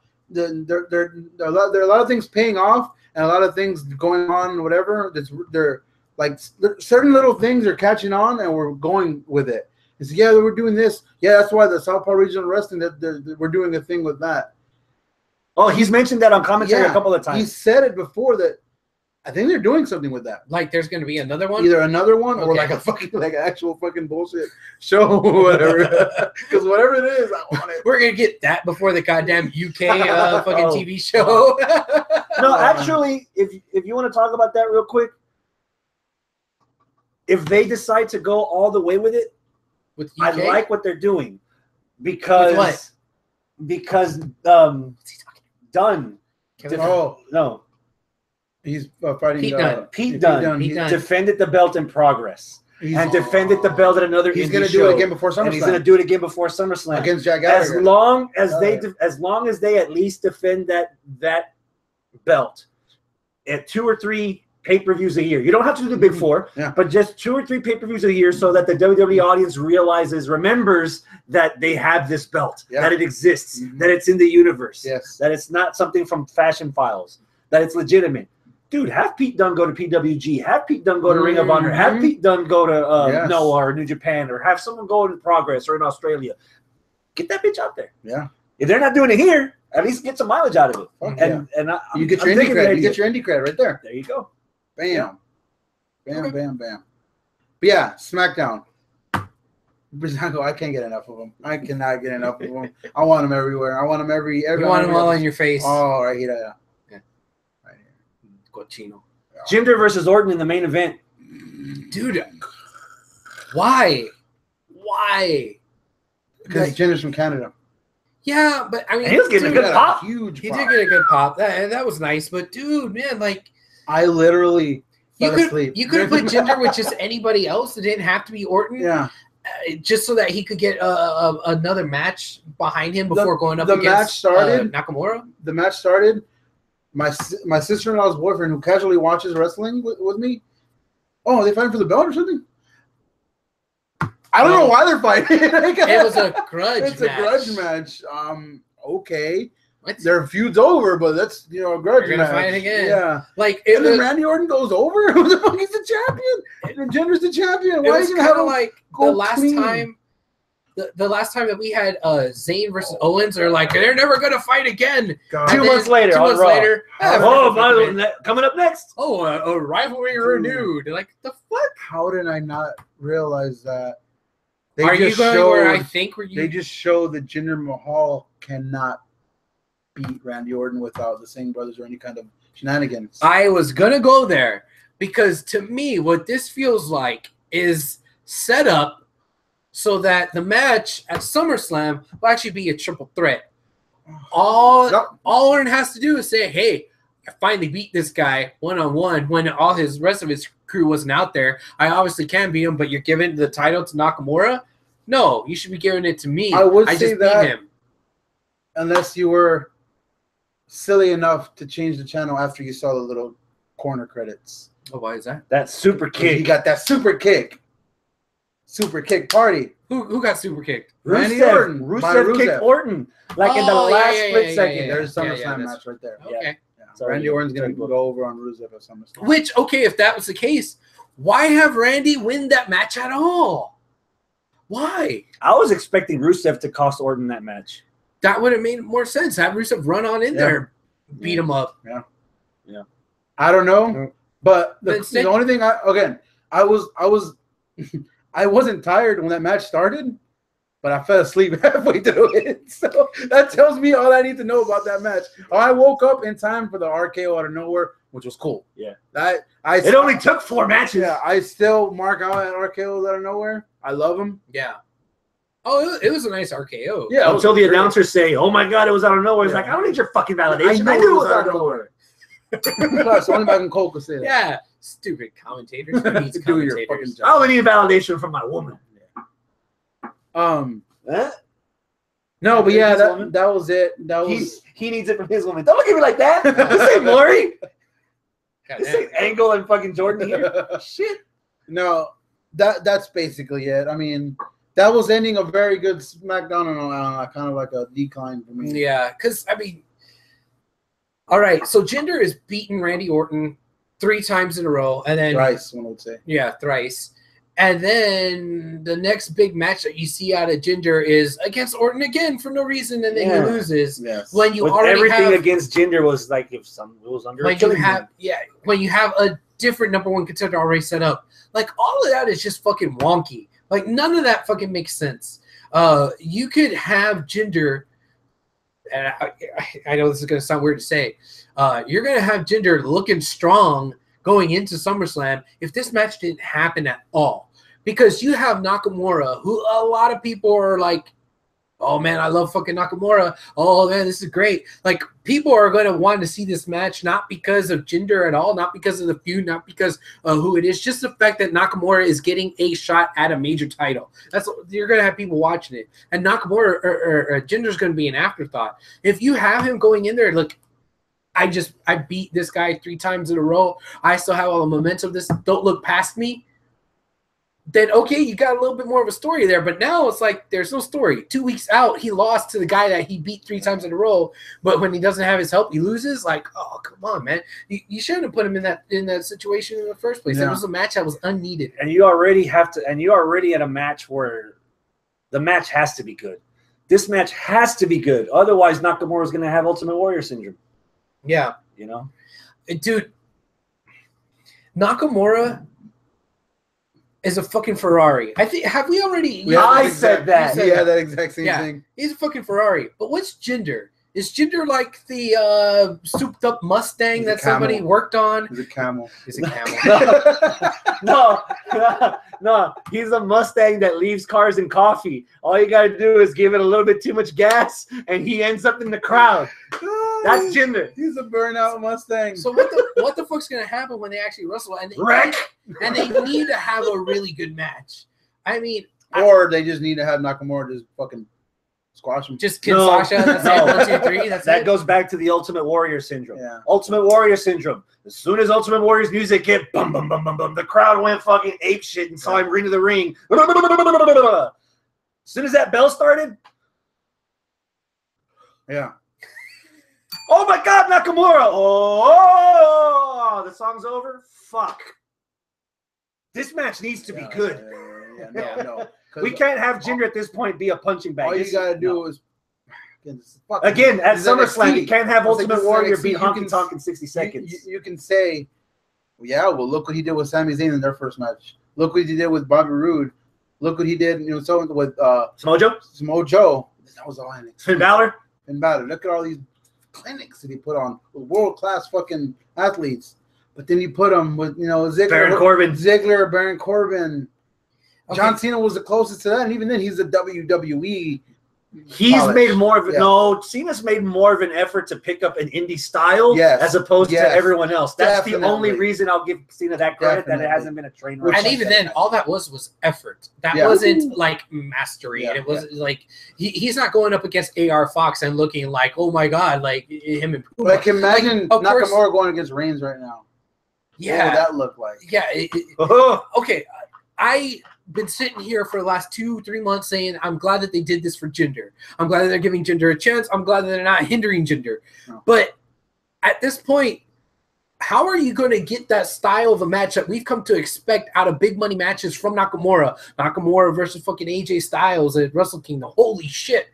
are a lot of things paying off and a lot of things going on and whatever. They're like certain little things are catching on and we're going with it. It's we're doing this. Yeah, that's why the Southpaw Regional Wrestling that we're doing a thing with that. Oh, he's mentioned that on commentary a couple of times. He said it before that. I think they're doing something with that. like there's gonna be another one. Either another one or Okay. like an actual fucking bullshit show or whatever. Because whatever it is, I want it. We're gonna get that before the goddamn UK fucking Oh. TV show. No, actually, if you want to talk about that real quick, if they decide to go all the way with it, With I UK? like what they're doing because With what? Dunn. Kevin Oh, No, he's fighting Pete Dunne. Pete Dunne. Pete Dunne. Defended the belt in Progress and defended the belt at another. He's indie gonna show. do it again before and he's going to SummerSlam do it again before SummerSlam. against Jack as Gallagher. long as they at least defend that belt at 2 or 3 pay-per-views a year. You don't have to do the big 4, Yeah. but just 2 or 3 pay-per-views a year so that the WWE audience remembers that they have this belt, Yeah. that it exists, Mhm. that it's in the universe, Yes. that it's not something from Fashion Files, that it's legitimate. Dude, have Pete Dunne go to PWG, have Pete Dunne go to Ring of Honor, have Mhm. Pete Dunne go to Yes. Noah or New Japan, or have someone go to Progress or in Australia. Get that bitch out there. Yeah. If they're not doing it here, at least get some mileage out of it. Fuck And You get I'm your indie digging the cred. You idea. get your indie cred right there. There you go. Bam. Yeah. Bam, Okay. bam, bam. But yeah, SmackDown. Brizango, I can't get enough of them. I cannot get enough of them. I want them everywhere. I want them every. You want them all in your face. Oh, right here. Yeah. Right here. Cochino. Jinder versus Orton in the main event. Dude, why? Why? Because Jinder's from Canada. Yeah, but I mean, And he was getting a dude, good pop. Huge He pop. did get a good pop. That was nice, but dude, man, like I literally you fell asleep. could have put Jinder with just anybody else. It didn't have to be Orton. Yeah. Just so that he could get another match behind him before going up the against match started. Nakamura. The match started. My sister-in-law's boyfriend, who casually watches wrestling with me. Oh, are they fighting for the belt or something? I don't know why they're fighting. It was a grudge It's match. a grudge match. okay. What? Their feud's over, but that's a grudge They're gonna match. fight again. Yeah. Like And then Randy Orton goes over. Who the fuck is the champion? And Jinder's the champion. It Why was are you kind gonna of like go the last clean? time. The last time that we had Zayn versus Owens, they're like they're never gonna fight again. God. Two months later, Two on months Raw. later, Coming up next. a rivalry renewed. Like the fuck? How did I not realize that? Are you going where I think where you? They just showed that Jinder Mahal cannot beat Randy Orton without the Singh brothers or any kind of shenanigans. I was gonna go there because to me, what this feels like is set up so that the match at SummerSlam will actually be a triple threat. All Orton has to do is say, "Hey, I finally beat this guy one-on-one when all his rest of his crew wasn't out there. I obviously can beat him, but you're giving the title to Nakamura? No, you should be giving it to me. I would I say just that beat him." Unless you were silly enough to change the channel after you saw the little corner credits. Oh, why is that? That super kick. He got that super kick. Super kick party. Who got super kicked? Randy Rusev. Orton. By Rusev kicked Orton. Like in the last split second. There's a SummerSlam that's- match right there. Okay. Yeah. So Randy Orton's going to go over on Rusev at SummerSlam. Which, okay, if that was the case, why have Randy win that match at all? Why? I was expecting Rusev to cost Orton that match. That would have made more sense. Have Rusev run on in there, beat him up. I don't know, but But the only thing I wasn't tired when that match started, but I fell asleep halfway through it. So that tells me all I need to know about that match. I woke up in time for the RKO out of nowhere, which was cool. Yeah. It It only took 4 matches. Yeah, I still mark out at RKO out of nowhere. I love them. Yeah. Oh, it was a nice RKO. Yeah, Until the great. announcers say, "Oh my God, it was out of nowhere." It's Yeah. like, I don't need your fucking validation. I I know knew it was out of nowhere. Plus, only Mike and Cole could say that. Yeah. Stupid commentators. Who needs Do your commentators? fucking I only need validation from my woman. Huh? No, but His yeah, woman? that was it. That was He needs it from his woman. Don't look at me like that. This ain't Maury. God This damn. ain't Angle and fucking Jordan here. Shit. no. That's basically it. I mean, that was ending a very good SmackDown and kind of like a decline for me. Yeah, because, I mean, all right, so Jinder has beaten Randy Orton 3 times in a row. And then, Thrice, one would say. yeah, thrice. And then the next big match that you see out of Jinder is against Orton again for no reason, and then Yeah. he loses. Yes. When you With already everything have, against Jinder was like if some was under a when you killing have, him. yeah, when you have a different number 1 contender already set up, like all of that is just fucking wonky. Like none of that fucking makes sense. You could have Jinder, and I know this is gonna sound weird to say, you're gonna have Jinder looking strong going into SummerSlam if this match didn't happen at all. Because you have Nakamura, who a lot of people are like, oh man, I love fucking Nakamura. Oh man, this is great. Like people are going to want to see this match not because of Jinder at all, not because of the feud, not because of who it is, just the fact that Nakamura is getting a shot at a major title. That's you're going to have people watching it, and Nakamura or Jinder's going to be an afterthought. If you have him going in there, look, I beat this guy 3 times in a row. I still have all the momentum. This don't look past me. Then okay, you got a little bit more of a story there, but now it's like there's no story. 2 weeks out, he lost to the guy that he beat 3 times in a row, but when he doesn't have his help, he loses. Like, oh come on, man, you shouldn't have put him in that situation in the first place. Yeah. It was a match that was unneeded. And you already at a match where the match has to be good. This match has to be good. Otherwise, Nakamura is going to have Ultimate Warrior syndrome. Yeah, You know? dude, Nakamura is a fucking Ferrari. I think have we already? Yeah, I that's said that. You said Yeah, that. that exact same Yeah. thing. He's a fucking Ferrari. But what's Jinder? Is Jinder like the souped up Mustang He's a that somebody camel. worked on? He's a camel. He's a camel. No. He's a Mustang that leaves cars and coffee. All you got to do is give it a little bit too much gas, and he ends up in the crowd. That's Jinder. He's a burnout Mustang. So what the fuck's gonna happen when they actually wrestle? And they need to have a really good match. I mean, Or they just need to have Nakamura just fucking squash him. just Kid No. Sasha. That's No. it. 1, 2, 3. That's That it. goes back to the Ultimate Warrior syndrome. Yeah. Ultimate Warrior syndrome. As soon as Ultimate Warrior's music hit, bum, bum, bum, bum, bum, the crowd went fucking ape shit and saw him ring to the ring. As soon as that bell started, Yeah. Oh my God, Nakamura! Oh, the song's over. Fuck. This match needs to be good. No. We can't have Jinder at this point be a punching bag. All you gotta do is again at SummerSlam. NXT. You can't have Ultimate Warrior NXT. beat Honky Tonk in 60 seconds. You can say, yeah, well, look what he did with Sami Zayn in their first match. Look what he did with Bobby Roode. Look what he did, with Samoa Joe. That was all I needed. Finn Balor. Look at all these clinics that he put on with world-class fucking athletes. But then you put them with, Ziggler, Baron Corbin. Okay. John Cena was the closest to that, and even then, he's a WWE. He's made more of it. Cena's made more of an effort to pick up an indie style as opposed to everyone else. That's the only reason I'll give Cena that credit, that it hasn't been a train wreck. And even then, all that was effort. That wasn't like mastery. Yeah. It was like he's not going up against AR Fox and looking like, oh my God, like him and Puma. Like imagine Nakamura going against Reigns right now. Yeah. What would that look like? Yeah. Okay. I've been sitting here for the last 2-3 months saying I'm glad that they did this for Jinder. I'm glad that they're giving Jinder a chance. I'm glad that they're not hindering Jinder. No. But at this point, how are you going to get that style of a match that we've come to expect out of big money matches from Nakamura? Nakamura versus fucking AJ Styles at Wrestle Kingdom. Holy shit.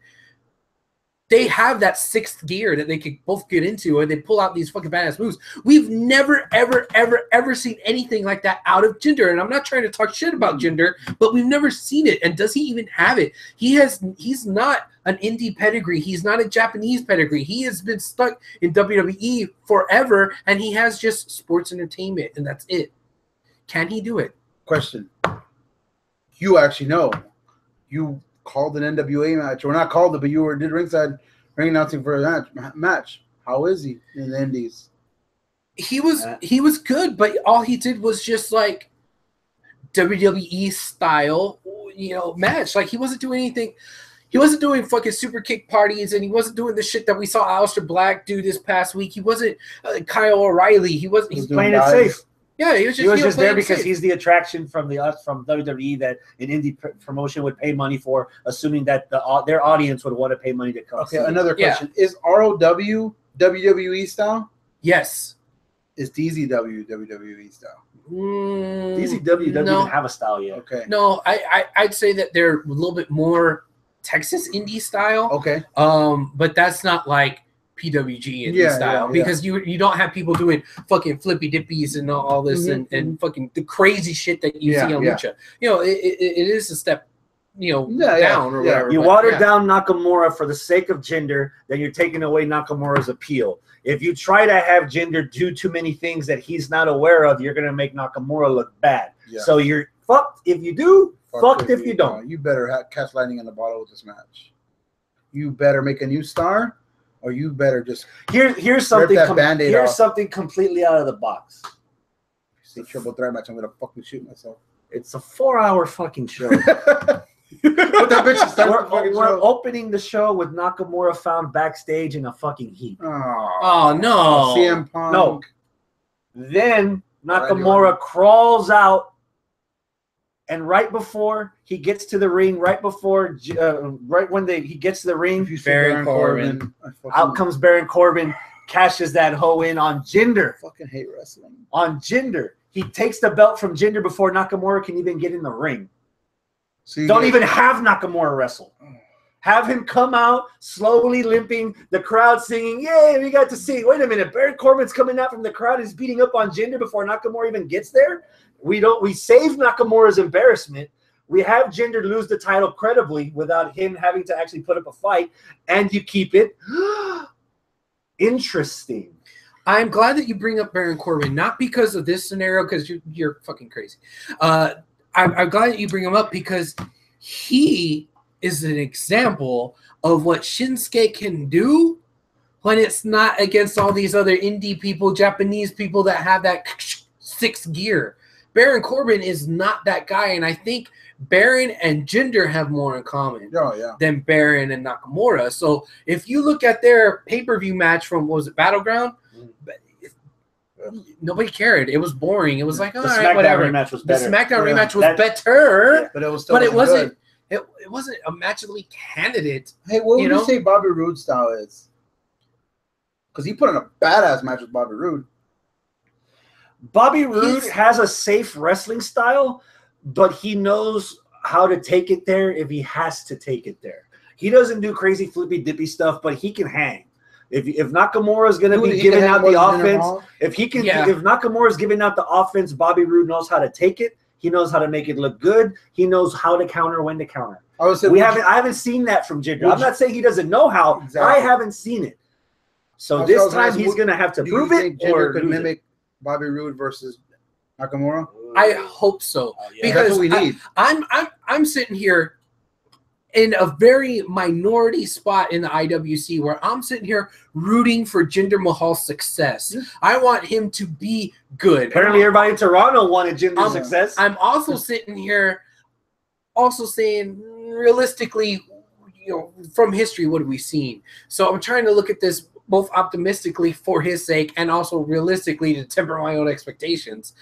They have that sixth gear that they could both get into, and they pull out these fucking badass moves. We've never, ever, ever, ever seen anything like that out of Jinder. And I'm not trying to talk shit about Jinder, but we've never seen it. And does he even have it? He's not an indie pedigree. He's not a Japanese pedigree. He has been stuck in WWE forever, and he has just sports entertainment, and that's it. Can he do it? Question. You actually know. You called an NWA match, or not called it, but you did ring announcing for a match. How is he in the indies? He was good, but all he did was just like WWE style, match. Like he wasn't doing anything. He wasn't doing fucking super kick parties, and he wasn't doing the shit that we saw Aleister Black do this past week. He wasn't Kyle O'Reilly. He's playing it safe. Yeah, he was just there because he's the attraction from WWE that an indie promotion would pay money for, assuming that their audience would want to pay money to come. Okay, another question: is ROW WWE style? Yes. Is DZW WWE style? DZW doesn't even have a style yet. Okay. No, I'd say that they're a little bit more Texas indie style. Okay. But that's not like PWG indie style because you don't have people doing fucking flippy dippies and all this and fucking the crazy shit that you see on Lucha. It is a step down or whatever. You watered down Nakamura for the sake of Jinder, then you're taking away Nakamura's appeal. If you try to have Jinder do too many things that he's not aware of, you're gonna make Nakamura look bad. Yeah. So you're fucked if you do, fucked if you don't. You better catch lightning in the bottle with this match. You better make a new star. Or you better just here's something something completely out of the box. See triple threat match, I'm gonna fucking shoot myself. It's a 4-hour fucking show. We're opening the show with Nakamura found backstage in a fucking heat. Oh no, CM Punk. No. Then Nakamura crawls out. And right before he gets to the ring, right when he gets to the ring, Baron Corbin. Out comes Baron Corbin, cashes that hoe in on Jinder. Fucking hate wrestling. On Jinder. He takes the belt from Jinder before Nakamura can even get in the ring. So don't even have Nakamura wrestle. Have him come out slowly limping, the crowd singing, yay, we got to see. Wait a minute, Baron Corbin's coming out from the crowd, he's beating up on Jinder before Nakamura even gets there? We save Nakamura's embarrassment. We have Jinder lose the title credibly without him having to actually put up a fight, and you keep it interesting. I'm glad that you bring up Baron Corbin, not because of this scenario, because you're fucking crazy. I'm glad that you bring him up because he is an example of what Shinsuke can do when it's not against all these other indie people, Japanese people that have that sixth gear. Baron Corbin is not that guy, and I think Baron and Jinder have more in common than Baron and Nakamura. So if you look at their pay-per-view match from, what was it, Battleground? Nobody cared. It was boring. It was like, all right, whatever. Rematch was better. The SmackDown rematch was better, but it was still wasn't. it wasn't a match of the week candidate. Hey, what would You you know? say Bobby Roode's style is? Because he put in a badass match with Bobby Roode. Bobby Roode has a safe wrestling style, but he knows how to take it there if he has to take it there. He doesn't do crazy flippy dippy stuff, but he can hang. If Nakamura is going to be giving out the offense, if Nakamura is giving out the offense, Bobby Roode knows how to take it. He knows how to make it look good. He knows how to counter, when to counter. I haven't seen that from Jinder. I'm not saying he doesn't know how. Exactly. I haven't seen it. So this time he's going to have to prove it. Jinder could mimic Bobby Roode versus Nakamura? I hope so. Because that's what we need. I'm sitting here in a very minority spot in the IWC where I'm sitting here rooting for Jinder Mahal's success. I want him to be good. Apparently everybody in Toronto wanted Jinder's success. I'm also sitting here also saying realistically, from history, what have we seen? So I'm trying to look at this both optimistically for his sake and also realistically to temper my own expectations.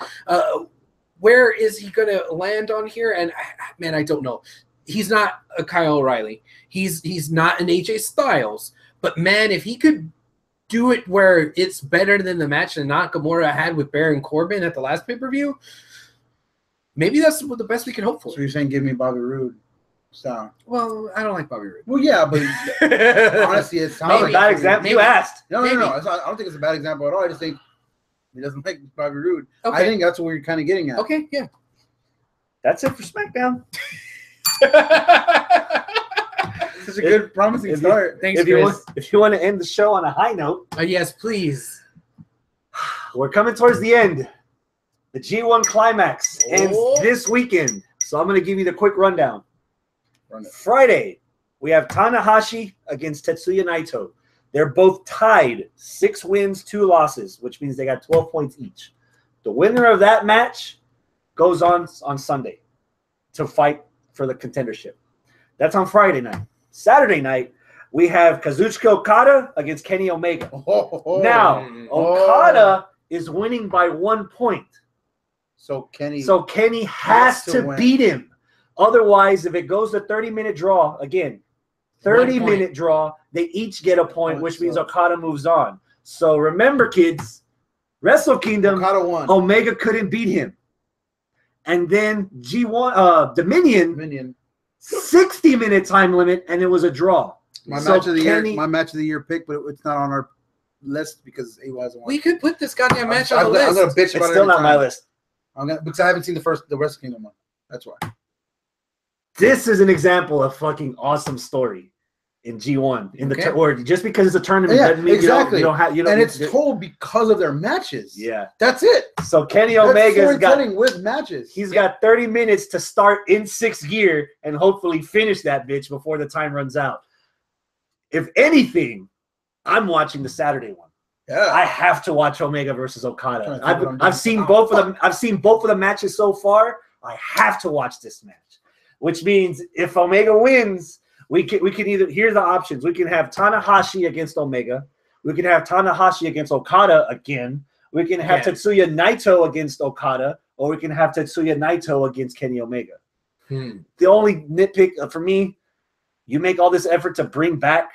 Where is he going to land on here? And man, I don't know. He's not a Kyle O'Reilly. He's not an AJ Styles. But man, if he could do it where it's better than the match that Nakamura had with Baron Corbin at the last pay-per-view, maybe that's the best we can hope for. So you're saying give me Bobby Roode style? Well, I don't like Bobby Roode. Well, yeah, but honestly, it's not a bad example. You asked. No. I don't think it's a bad example at all. I just think he doesn't like Bobby Roode. Okay. I think that's what we're kind of getting at. Okay, yeah. That's it for SmackDown. Such a good, promising start. Thanks, if you want to end the show on a high note, yes, please. We're coming towards the end. The G1 climax ends this weekend, so I'm going to give you the quick rundown. Friday, we have Tanahashi against Tetsuya Naito. They're both tied, 6 wins, 2 losses, which means they got 12 points each. The winner of that match goes on Sunday to fight for the contendership. That's on Friday night. Saturday night, we have Kazuchika Okada against Kenny Omega. Now, Okada is winning by 1 point. So Kenny has to beat him. Otherwise, if it goes to 30-minute draw, again, 30-minute draw, they each get a point, which means Okada moves on. So remember, kids, Wrestle Kingdom, Okada won. Omega couldn't beat him. And then G1 Dominion 60-minute time limit, and it was a draw. My match of the year pick, but it's not on our list because it wasn't. We could put this goddamn match on the list. I'm gonna bitch about it. It's still not my list. Because I haven't seen the Wrestle Kingdom one. That's why. This is an example of fucking awesome story in G1 or just because it's a tournament doesn't mean exactly. you don't have and it's told because of their matches. Yeah, that's it. So Kenny Omega's got with matches. He's got 30 minutes to start in 6th gear and hopefully finish that bitch before the time runs out. If anything, I'm watching the Saturday one. Yeah, I have to watch Omega versus Okada. I've seen both of them. I've seen both of the matches so far. I have to watch this match, which means if Omega wins, we can either, here's the options. We can have Tanahashi against Omega. We can have Tanahashi against Okada again. We can have Tetsuya Naito against Okada, or we can have Tetsuya Naito against Kenny Omega. The only nitpick for me, you make all this effort to bring back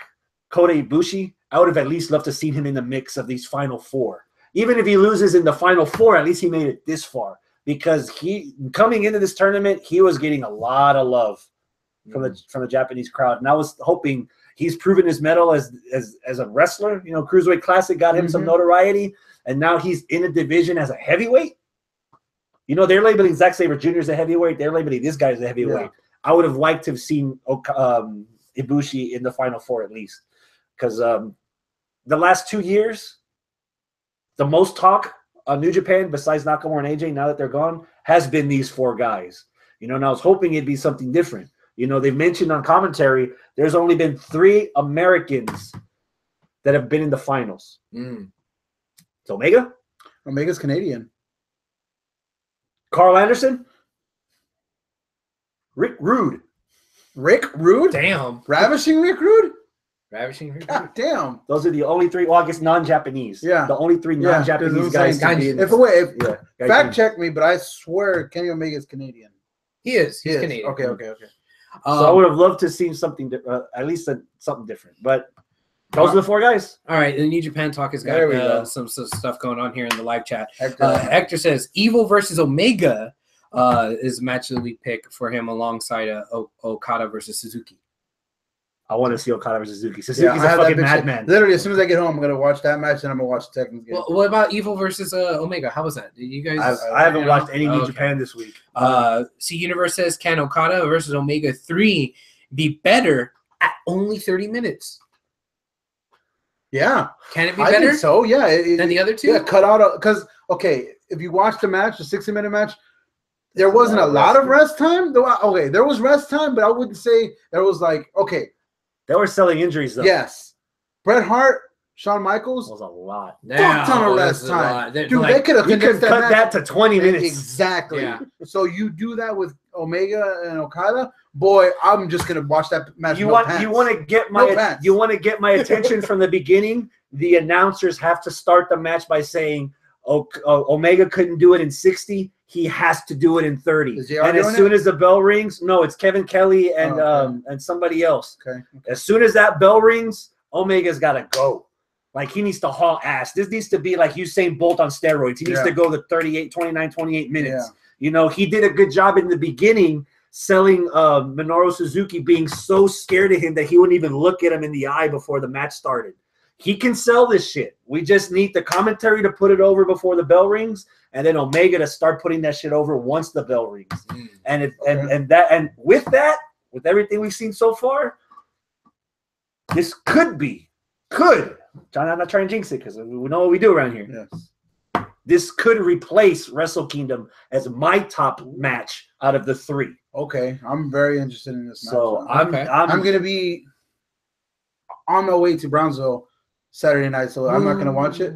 Kota Ibushi. I would have at least loved to see him in the mix of these final 4. Even if he loses in the final 4, at least he made it this far. Because coming into this tournament, he was getting a lot of love from the Japanese crowd, and I was hoping he's proven his mettle as a wrestler. You know, Cruiserweight Classic got him some notoriety, and now he's in a division as a heavyweight. You know, they're labeling Zack Sabre Jr. as a heavyweight. They're labeling this guy as a heavyweight. Yeah. I would have liked to have seen Ibushi in the final 4 at least, because the last 2 years, the most talk on New Japan, besides Nakamura and AJ, now that they're gone, has been these 4 guys. You know, and I was hoping it'd be something different. You know, they've mentioned on commentary, there's only been 3 Americans that have been in the finals. It's Omega. Omega's Canadian. Carl Anderson. Rick Rude. Rick Rude? Damn. Ravishing Rick Rude? Ravishing Rick Rude. God damn. Those are the only 3, well, I guess non-Japanese. Yeah. The only 3 non-Japanese guys. Fact check me, but I swear Kenny Omega's Canadian. He is. He's Canadian. Okay. So I would have loved to see something, at least something different. But those are the 4 guys. All right, the New Japan Talk has got some stuff going on here in the live chat. Hector says Evil versus Omega is a match that we pick for him alongside Okada versus Suzuki. I want to see Okada versus Suzuki. Suzuki's a fucking madman. Literally, as soon as I get home, I'm gonna watch that match and I'm gonna watch the Texans game. Well, what about Evil versus Omega? How was that? Did you guys? I haven't watched any New Japan this week. C Universe says, can Okada versus Omega 3 be better at only 30 minutes? Yeah. Can it be better? I think so, yeah. Than the other two? Yeah, cut out because if you watch the match, the 60-minute match, there wasn't a lot of rest time. Okay, there was rest time, but I wouldn't say there was they were selling injuries though. Yes. Bret Hart, Shawn Michaels was a lot. Fuck ton of rest time. Dude, they could have cut that to 20 minutes. Exactly. Yeah. So you do that with Omega and Okada, boy, I'm just gonna watch that match. You want to get my attention from the beginning. The announcers have to start the match by saying, Omega couldn't do it in 60. He has to do it in 30. And as soon as the bell rings, no, it's Kevin Kelly and somebody else. Okay. As soon as that bell rings, Omega's got to go. Like, he needs to haul ass. This needs to be like Usain Bolt on steroids. He needs to go the 28 minutes. Yeah. You know, he did a good job in the beginning selling Minoru Suzuki being so scared of him that he wouldn't even look at him in the eye before the match started. He can sell this shit. We just need the commentary to put it over before the bell rings, and then Omega to start putting that shit over once the bell rings. And with everything we've seen so far, this could. I'm not trying to jinx it because we know what we do around here. Yes. This could replace Wrestle Kingdom as my top match out of the 3. Okay, I'm very interested in this match. So I'm gonna be on my way to Brownsville Saturday night, so I'm not gonna watch it.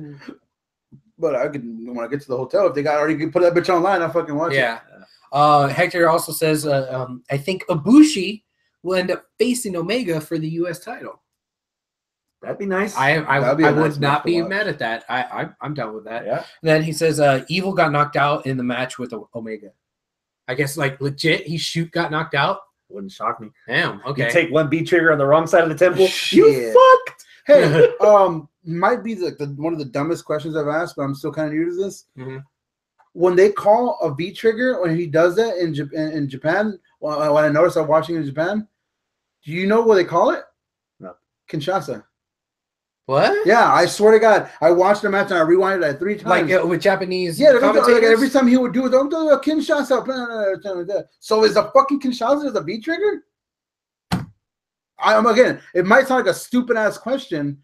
But I can, when I get to the hotel, if they already put that bitch online, I'll fucking watch it. Yeah. Hector also says, I think Ibushi will end up facing Omega for the U.S. title. That'd be nice. I would not be mad at that. I'm down with that. Yeah. Then he says, Evil got knocked out in the match with Omega. I guess, like, legit, got knocked out. Wouldn't shock me. Damn. Okay. You take one B trigger on the wrong side of the temple. Shit. You fucked. Hey, might be one of the dumbest questions I've asked, but I'm still kind of new to this. Mm-hmm. When they call a V trigger, when he does that in Japan, when I noticed I'm watching in Japan, do you know what they call it? No. Kinshasa. What? Yeah, I swear to God, I watched the match and I rewinded it 3 times. Like with Japanese commentators? Like every time he would do it, Kinshasa. So is the fucking Kinshasa a V trigger? Again, it might sound like a stupid ass question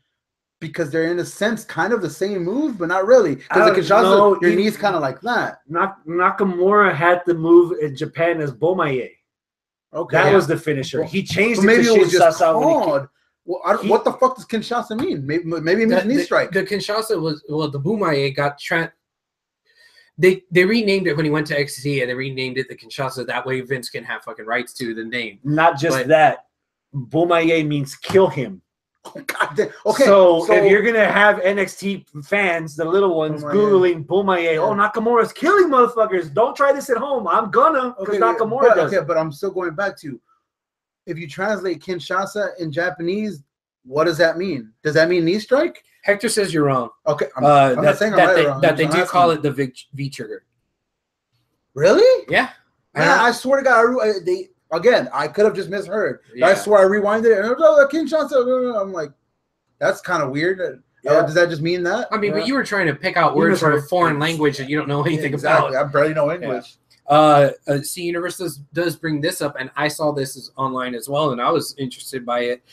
because they're in a sense kind of the same move, but not really. Because the Kinshasa, your knee's kind of like that. Nakamura had the move in Japan as Bomaye. Okay, that was the finisher. He changed it maybe to it was just Kinshasa called. What the fuck does Kinshasa mean? Maybe it means knee strike. The Kinshasa was the Bomaye got They renamed it when he went to XT, and they renamed it the Kinshasa. That way, Vince can have fucking rights to the name. Not just that. Bomaye means kill him. Oh, God damn. Okay, so if you're gonna have NXT fans, the little ones, Googling Bomaye, Nakamura's killing motherfuckers. Don't try this at home. I'm gonna, because Nakamura does. Okay, but I'm still going back to, if you translate Kinshasa in Japanese, what does that mean? Does that mean knee strike? Hector says you're wrong. Okay, I'm not saying I'm right or wrong. That they do call it the V trigger. Really? Yeah. I swear to God, Again, I could have just misheard. Yeah. I swear I rewinded it and it was Kinshasa. I'm like, that's kind of weird. Does that just mean that? I mean, but you were trying to pick out words from a foreign language that you don't know anything about. I barely know English. C Universe does bring this up, and I saw this online as well, and I was interested by it.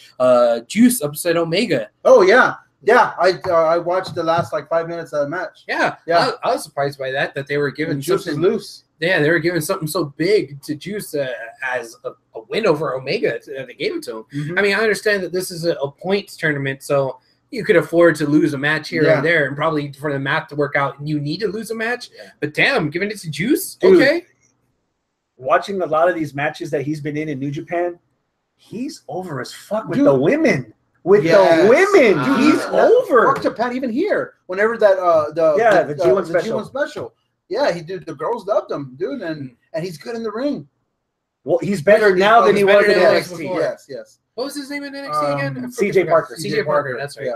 Juice upset Omega. Oh yeah. Yeah, I watched the last 5 minutes of the match. Yeah. I was surprised by that they were giving Juice is loose. Yeah, they were giving something so big to Juice as a win over Omega. They gave it to him. Mm-hmm. I mean, I understand that this is a points tournament, so you could afford to lose a match here and there, and probably for the math to work out, you need to lose a match. Yeah. But damn, giving it to Juice, dude, okay. Watching a lot of these matches that he's been in New Japan, he's over as fuck with the women. With the women, dude, he's over. Fuck Japan, even here. Whenever that the G1 special. Yeah, he did. The girls loved him, dude, and he's good in the ring. Well, he's better now than he was in NXT. NXT. Yes. What was his name in NXT again? CJ Parker. CJ Parker, that's right.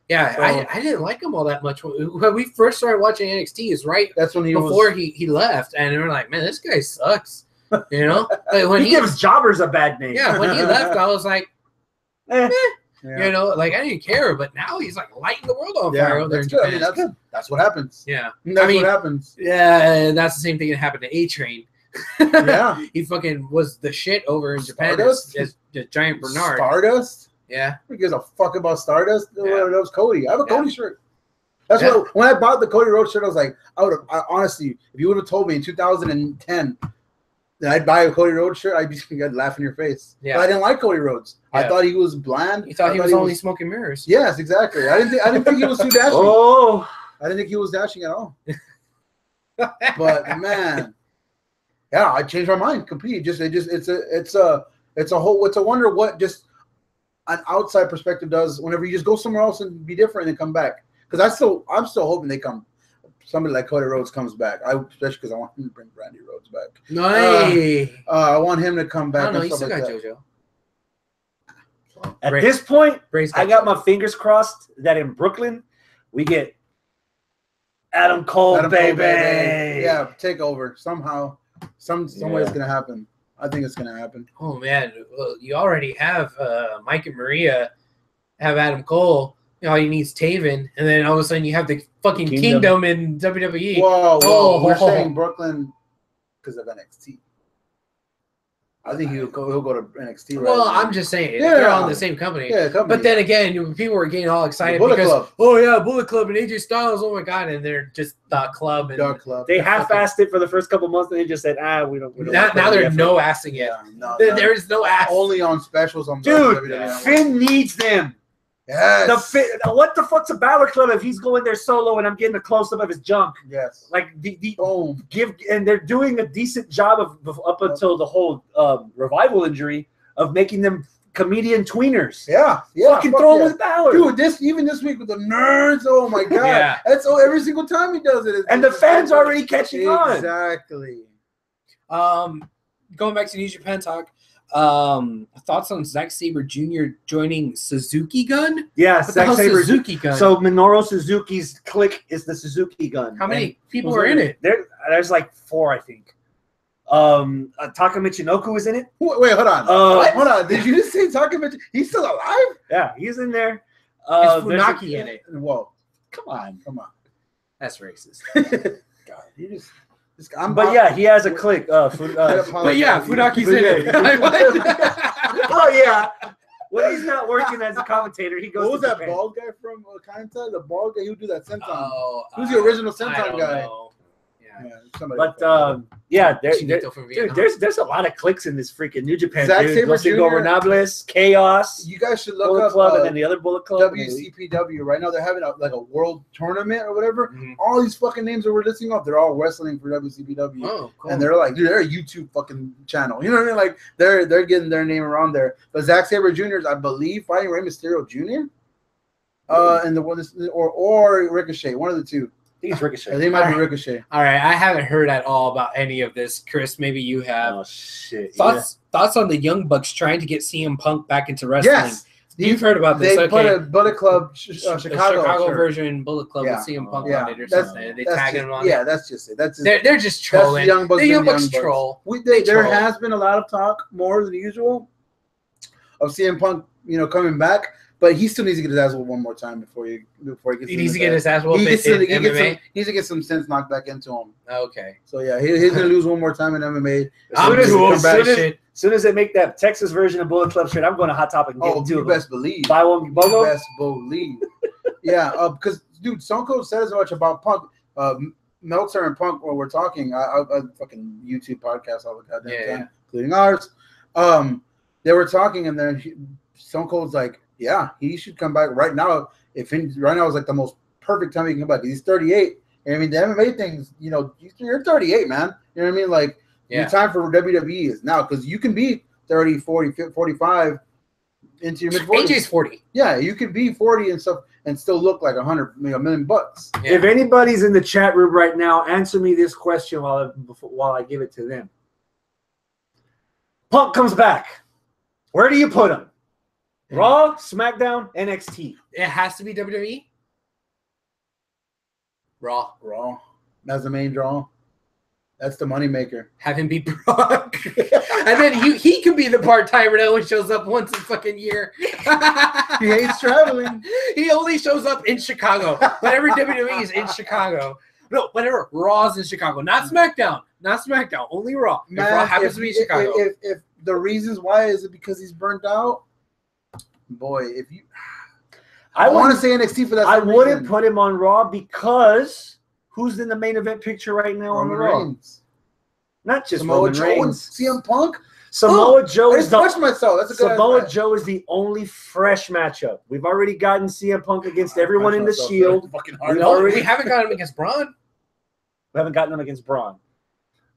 Yeah. So, I didn't like him all that much. When we first started watching NXT, is right that's when before he left, and we were like, man, this guy sucks. You know, like when he gives jobbers a bad name. Yeah, when he left, I was like, Yeah. You know, like I didn't care, but now he's like lighting the world on fire over there in Good. Japan. I mean, that's good. That's what happens. Yeah, That's what happens. Yeah, that's the same thing that happened to A-Train. Yeah, he fucking was the shit over in Japan Stardust? as Giant Bernard. Stardust. Yeah, Who gives a fuck about Stardust? Yeah. That was Cody. I have a Cody shirt. That's Yeah. what when I bought the Cody Rhodes shirt, I was like, I honestly, if you would have told me in 2010 that I'd buy a Cody Rhodes shirt, I'd laugh in your face. Yeah. But I didn't like Cody Rhodes. Yeah. I thought he was bland. you thought he was only smoking mirrors. Yes, exactly. I didn't think he was too dashing. Oh, I didn't think he was dashing at all. But man, yeah, I changed my mind completely. It's a wonder what just an outside perspective does whenever you just go somewhere else and be different and come back. Because I'm still hoping they come. Somebody like Cody Rhodes comes back. Especially because I want him to bring Brandy Rhodes back. No, I want him to come back. I don't know. And You stuff still like got that. JoJo. at this point, Bray's I got my fingers crossed that in Brooklyn we get Adam Cole, baby. Yeah, take over somehow. Some way it's gonna happen. I think it's gonna happen. Oh man, well, you already have Mike and Maria, have Adam Cole. All you need is Taven, and then all of a sudden you have the fucking Kingdom in WWE. Whoa, we're saying Brooklyn because of NXT. I think he'll go to NXT. Well, I'm just saying they're on the same company. Yeah, But then again, people were getting all excited Bullet because Club. oh yeah, Bullet Club and AJ Styles. Oh my god, and they're just the club. And Dark Club. They half-assed it for the first couple months, and they just said, we don't. now they're no assing it. No, There is no ass. only on specials on Dude, WWE. Finn needs them. Yes. What the fuck's a Balor Club if he's going there solo and I'm getting a close up of his junk? Yes. Like Boom. and they're doing a decent job of up until the whole revival injury of making them comedian tweeners. Yeah. Fucking throw him with Balor. Dude, even this week with the nerds, oh my god. Yeah. That's every single time he does it. And the fans are already catching on. Exactly. Going back to New Japan talk. Thoughts on Zack Sabre Jr. joining Suzuki Gun? Yeah, What the Zack hell's Sabre. Suzuki Gun? So Minoru Suzuki's clique is the Suzuki Gun. How many people who's are in it? There's like 4, I think. Taka Michinoku is in it. Wait, hold on. Hold on. Did you just say Takamichi? He's still alive? Yeah, he's in there. Is Funaki in it? Whoa. Come on. That's racist. God, you just But yeah, he has a clique. But yeah, Funaki's in it. Oh yeah. When he's not working as a commentator, he goes. What was to that Japan. bald guy from Kainta? The bald guy who do that senton? Oh, Who's the original I senton don't guy? know. Yeah. Somebody But yeah, Chinito from Vietnam. dude, there's a lot of cliques in this freaking New Japan. Zack Dude. Sabre Los Jr. Ingobernables, Chaos, you guys should look Bullet up Club, and then the other Bullet Club. WCPW. Right now they're having a world tournament or whatever. Mhm. All these fucking names that we're listing off, they're all wrestling for WCPW. Oh, cool. And they're like, dude, they're a YouTube fucking channel. You know what I mean? Like they're getting their name around there. But Zack Sabre Jr. is, I believe, fighting Rey Mysterio Jr. And the one or Ricochet, one of the two. I think it's Ricochet. I think it might be Ricochet. All right, I haven't heard at all about any of this. Chris, maybe you have. Oh shit! Thoughts on the Young Bucks trying to get CM Punk back into wrestling? Yes, You've heard about this. they put Okay. a Bullet Club Chicago Chicago shirt. version Bullet Club Yeah. with CM Punk Yeah. on it or That's- something. They That's tag just- him on yeah, it. that's just it. That's just, They're just that's trolling. the Young Bucks. The being Young Bucks Bucks. troll. There troll. has been a lot of talk, more than usual, of CM Punk, coming back, but he still needs to get his ass whooped one more time before he gets. He needs to get his ass whooped He in MMA. he needs to get some sense knocked back into him. Okay. So yeah, he's gonna lose one more time in MMA. I'm as cool. soon as- Shit. As soon as they make that Texas version of Bullet Club shirt, I'm going to Hot Topic and get Oh, two you of them. best believe. Buy one, You Bogo. best believe. Yeah, because dude, Stone Cold said as much about Punk. Meltzer and Punk, when we're talking, I fucking YouTube podcasts all the goddamn time, including ours. They were talking, and then Stone Cold's like, "Yeah, he should come back right now. Right now is like the most perfect time he can come back. He's 38. And I mean, the MMA things, you're 38, man. You know what I mean? Like, your time for WWE is now because you can be 30, 40, 45 into your mid-40s. AJ's 40. Yeah, you could be 40 and stuff and still look like $100 million. Yeah. If anybody's in the chat room right now, answer me this question while I give it to them. Punk comes back. Where do you put him? Raw, SmackDown, NXT. It has to be WWE. Raw. That's the main draw. That's the moneymaker. Have him be Brock. And then he can be the part-timer that only shows up once a fucking year. He hates traveling. He only shows up in Chicago. Whenever WWE is in Chicago. No, whenever Raw's in Chicago. Not SmackDown. Only Raw. Man, if Raw happens to be in Chicago. If the reasons why is it because he's burnt out? Boy, if you... I want to say NXT for that. I wouldn't put him on Raw because who's in the main event picture right now on the Raw? Reigns. Not just Samoa Roman Joe Reigns. and CM Punk. Samoa Joe I is just touched myself. That's a good Samoa Joe is the only fresh matchup. We've already gotten CM Punk against everyone in the Shield. We haven't got him against Braun. We haven't gotten him against Braun,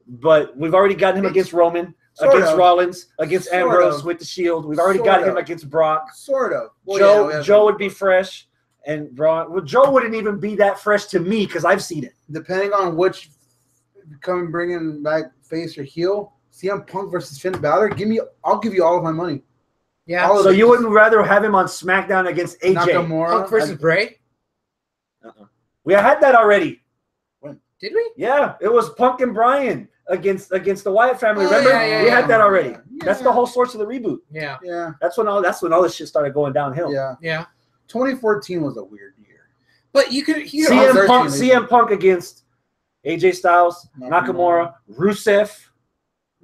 but we've already gotten him against Roman, against Rollins, against Ambrose with the Shield. We've already got him against Brock. Sort of. Well, Joe would be fresh, and Braun. Well, Joe wouldn't even be that fresh to me because I've seen it. Depending on which bringing back face or heel, CM Punk versus Finn Balor. I'll give you all of my money. Yeah. So you wouldn't rather have him on SmackDown against AJ Nakamura Punk versus Bray? We had that already. When? Did we? Yeah, it was Punk and Bryan against the Wyatt family. Remember? Yeah, we had that already. Yeah. That's the whole source of the reboot. Yeah. Yeah. That's when all this shit started going downhill. Yeah. 2014 was a weird year. But you could CM Punk against AJ Styles, Nakamura, Rusev.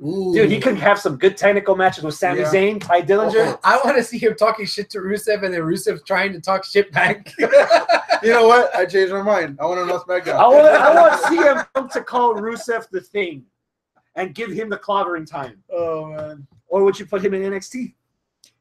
Ooh. Dude, he could have some good technical matches with Sami Zayn, Ty Dillinger. I want to see him talking shit to Rusev and then Rusev trying to talk shit back. You know what? I changed my mind. I want to know SmackDown. I want CM Punk to call Rusev the Thing and give him the clobbering time. Oh, man. Or would you put him in NXT?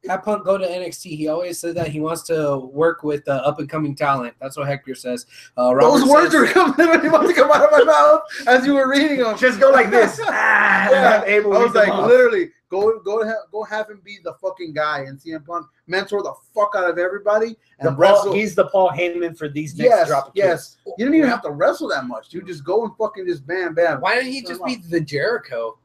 Have Punk go to NXT. He always said that he wants to work with up-and-coming talent. That's what Hector says. Those words were about to come out of my mouth as you were reading them. Just go like this. I was like, literally, go have him be the fucking guy, and CM Punk mentor the fuck out of everybody. And he's the Paul Heyman for these next drop. Yes. You don't even have to wrestle that much, dude. Just go and fucking just bam, bam. Why didn't he just be the Jericho?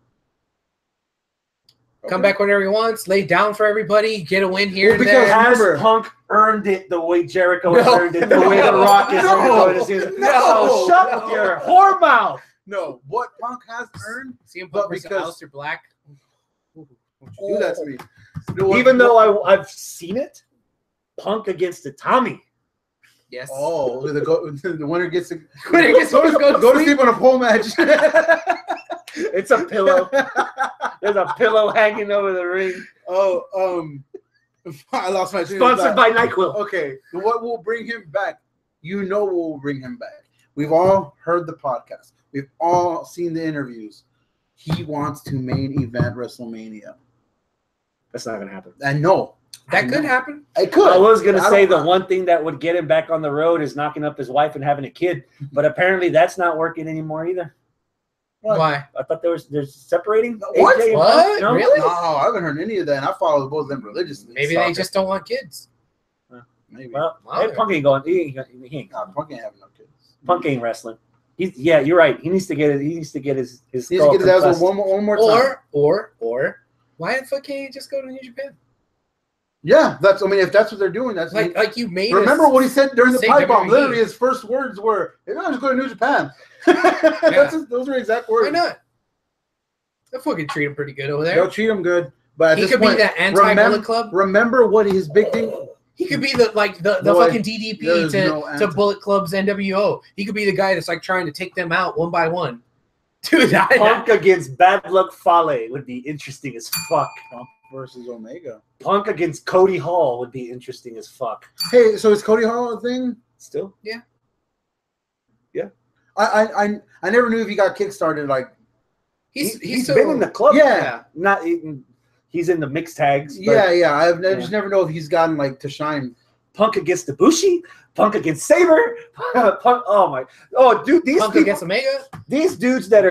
Come back whenever he wants, lay down for everybody, get a win here and there. Has Punk earned it the way Jericho has earned it, the way The Rock has earned it? No, shut your whore mouth. No, what Punk has earned, CM Punk versus Aleister Black. Do that to me. Even though I've seen it, Punk against the Tommy. Yes. Oh, the winner gets to go to sleep on a pole match. It's a pillow. There's a pillow hanging over the ring. Oh, I lost my Sponsored by NyQuil. Okay, what will bring him back? You know what will bring him back. We've all heard the podcast. We've all seen the interviews. He wants to main event WrestleMania. That's not gonna happen. And no. That could happen. It could. I was going to say the one thing that would get him back on the road is knocking up his wife and having a kid. But apparently that's not working anymore either. Why? I thought they're separating. What? AJ What? No? Really? No, I haven't heard any of that. And I follow both of them religiously. Maybe they just don't want kids. Maybe. Well, hey, Punk ain't going. He ain't. Punk ain't having no kids. Punk ain't wrestling. You're right. He needs to get it. He needs to get his He needs to get his ass one more time. Or why the fuck can't he just go to New Japan? Yeah, if that's what they're doing, that's like you made. Remember what he said during the pipe bomb? WWE. Literally, his first words were, "If I just go to New Japan." Those are exact words. Why not? They'll fucking treat him pretty good over there. They'll treat him good, but he could be that anti-Bullet Club. Remember what his big thing? He could be the fucking DDP to Bullet Club's NWO. He could be the guy that's like trying to take them out one by one. Dude, Punk against Bad Luck Fale would be interesting as fuck. Punk versus Omega. Punk against Cody Hall would be interesting as fuck. Hey, so is Cody Hall a thing? Still? Yeah. I never knew if he got kickstarted. Like he's been in the club. Yeah. He's in the mixed tags. I just never know if he's gotten like to shine. Punk against Ibushi, Punk against Saber, Punk. Dude, Punk against Omega. These dudes that are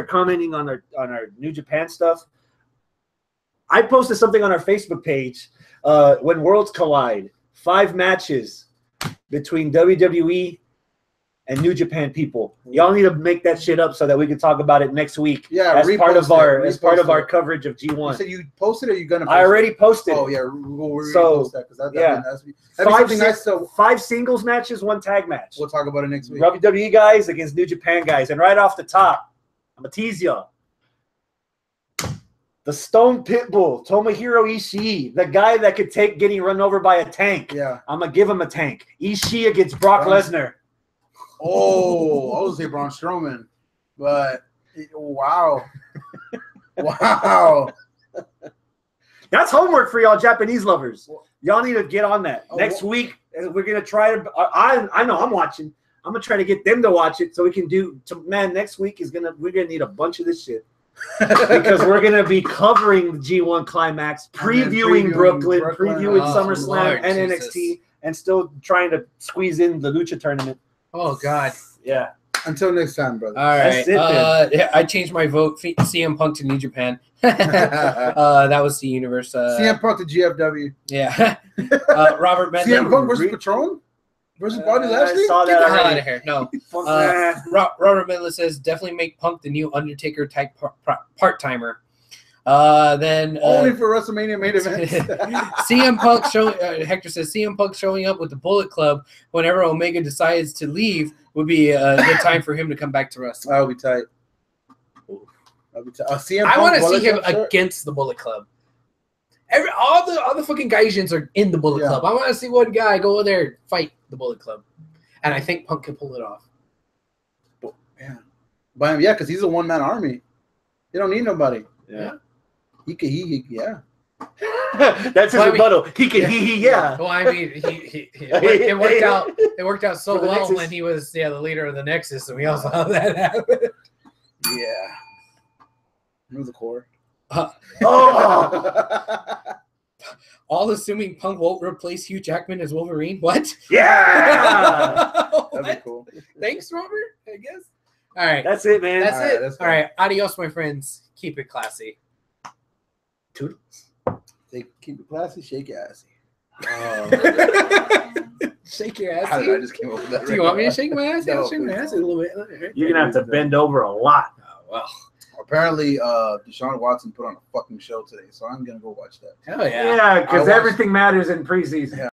commenting on our New Japan stuff. I posted something on our Facebook page. When Worlds Collide, 5 matches between WWE and New Japan people. Y'all need to make that shit up so that we can talk about it next week. Yeah, as part of our it. coverage of G1. You said you posted it, or you're gonna post I already posted. Oh yeah, we'll so repost that because that'd be nice. 5 singles matches, 1 tag match. We'll talk about it next week. WWE guys against New Japan guys, and right off the top, I'm gonna tease y'all. The Stone Pitbull, Tomohiro Ishii, the guy that could take getting run over by a tank. Yeah, I'm gonna give him a tank. Ishii against Brock Lesnar. Oh, I was gonna say Braun Strowman, but wow, wow. That's homework for y'all Japanese lovers. Y'all need to get on that. Next week, we're gonna try to. I know I'm watching. I'm gonna try to get them to watch it so we can do. Man, next week we're gonna need a bunch of this shit. Because we're going to be covering the G1 Climax, previewing Brooklyn, previewing SummerSlam Lord, and Jesus. NXT, and still trying to squeeze in the Lucha tournament. Oh, God. Yeah. Until next time, brother. All right. That's it, Yeah, I changed my vote. CM Punk to New Japan. That was the universe. CM Punk to GFW. Yeah. Robert Medley. CM Punk versus Patron versus Bobby Lashley. I saw Get that the hell out already. of here. No. Nah. Robert Medley says definitely make Punk the new Undertaker type part-timer. Then Only for WrestleMania main event. CM Punk showing Hector says CM Punk showing up with the Bullet Club whenever Omega decides to leave would be a good time for him to come back to wrestling. That'll be tight. CM I Punk want to see Bullet him Club shirt? against the Bullet Club. All the fucking Gaijins are in the Bullet Club. I want to see one guy go in there and fight the Bullet Club, and I think Punk can pull it off. Yeah, but because he's a one-man army. He don't need nobody. Yeah. Yeah. That's his Well, I mean- rebuttal. Yeah. Well, I mean, it worked out. It worked out so For the well Nexus. when he was the leader of the Nexus, and we all saw that happen. Yeah. Remember the core? Oh, All assuming Punk won't replace Hugh Jackman as Wolverine. What? yeah. That'd be cool. Thanks, Robert. I guess. All right. That's it, man. That's All right, it. that's All right. Adios, my friends. Keep it classy. Toodles. Keep it classy, shake your assy. Shake your How ass. did I just came up with that? Do you want me to shake my ass? No, I'll shake my please ass a don't. little bit. You're gonna have to bend over a lot. Oh, well. Apparently, Deshaun Watson put on a fucking show today, so I'm gonna go watch that. Hell yeah. Yeah, because I watched- everything matters in preseason. Yeah.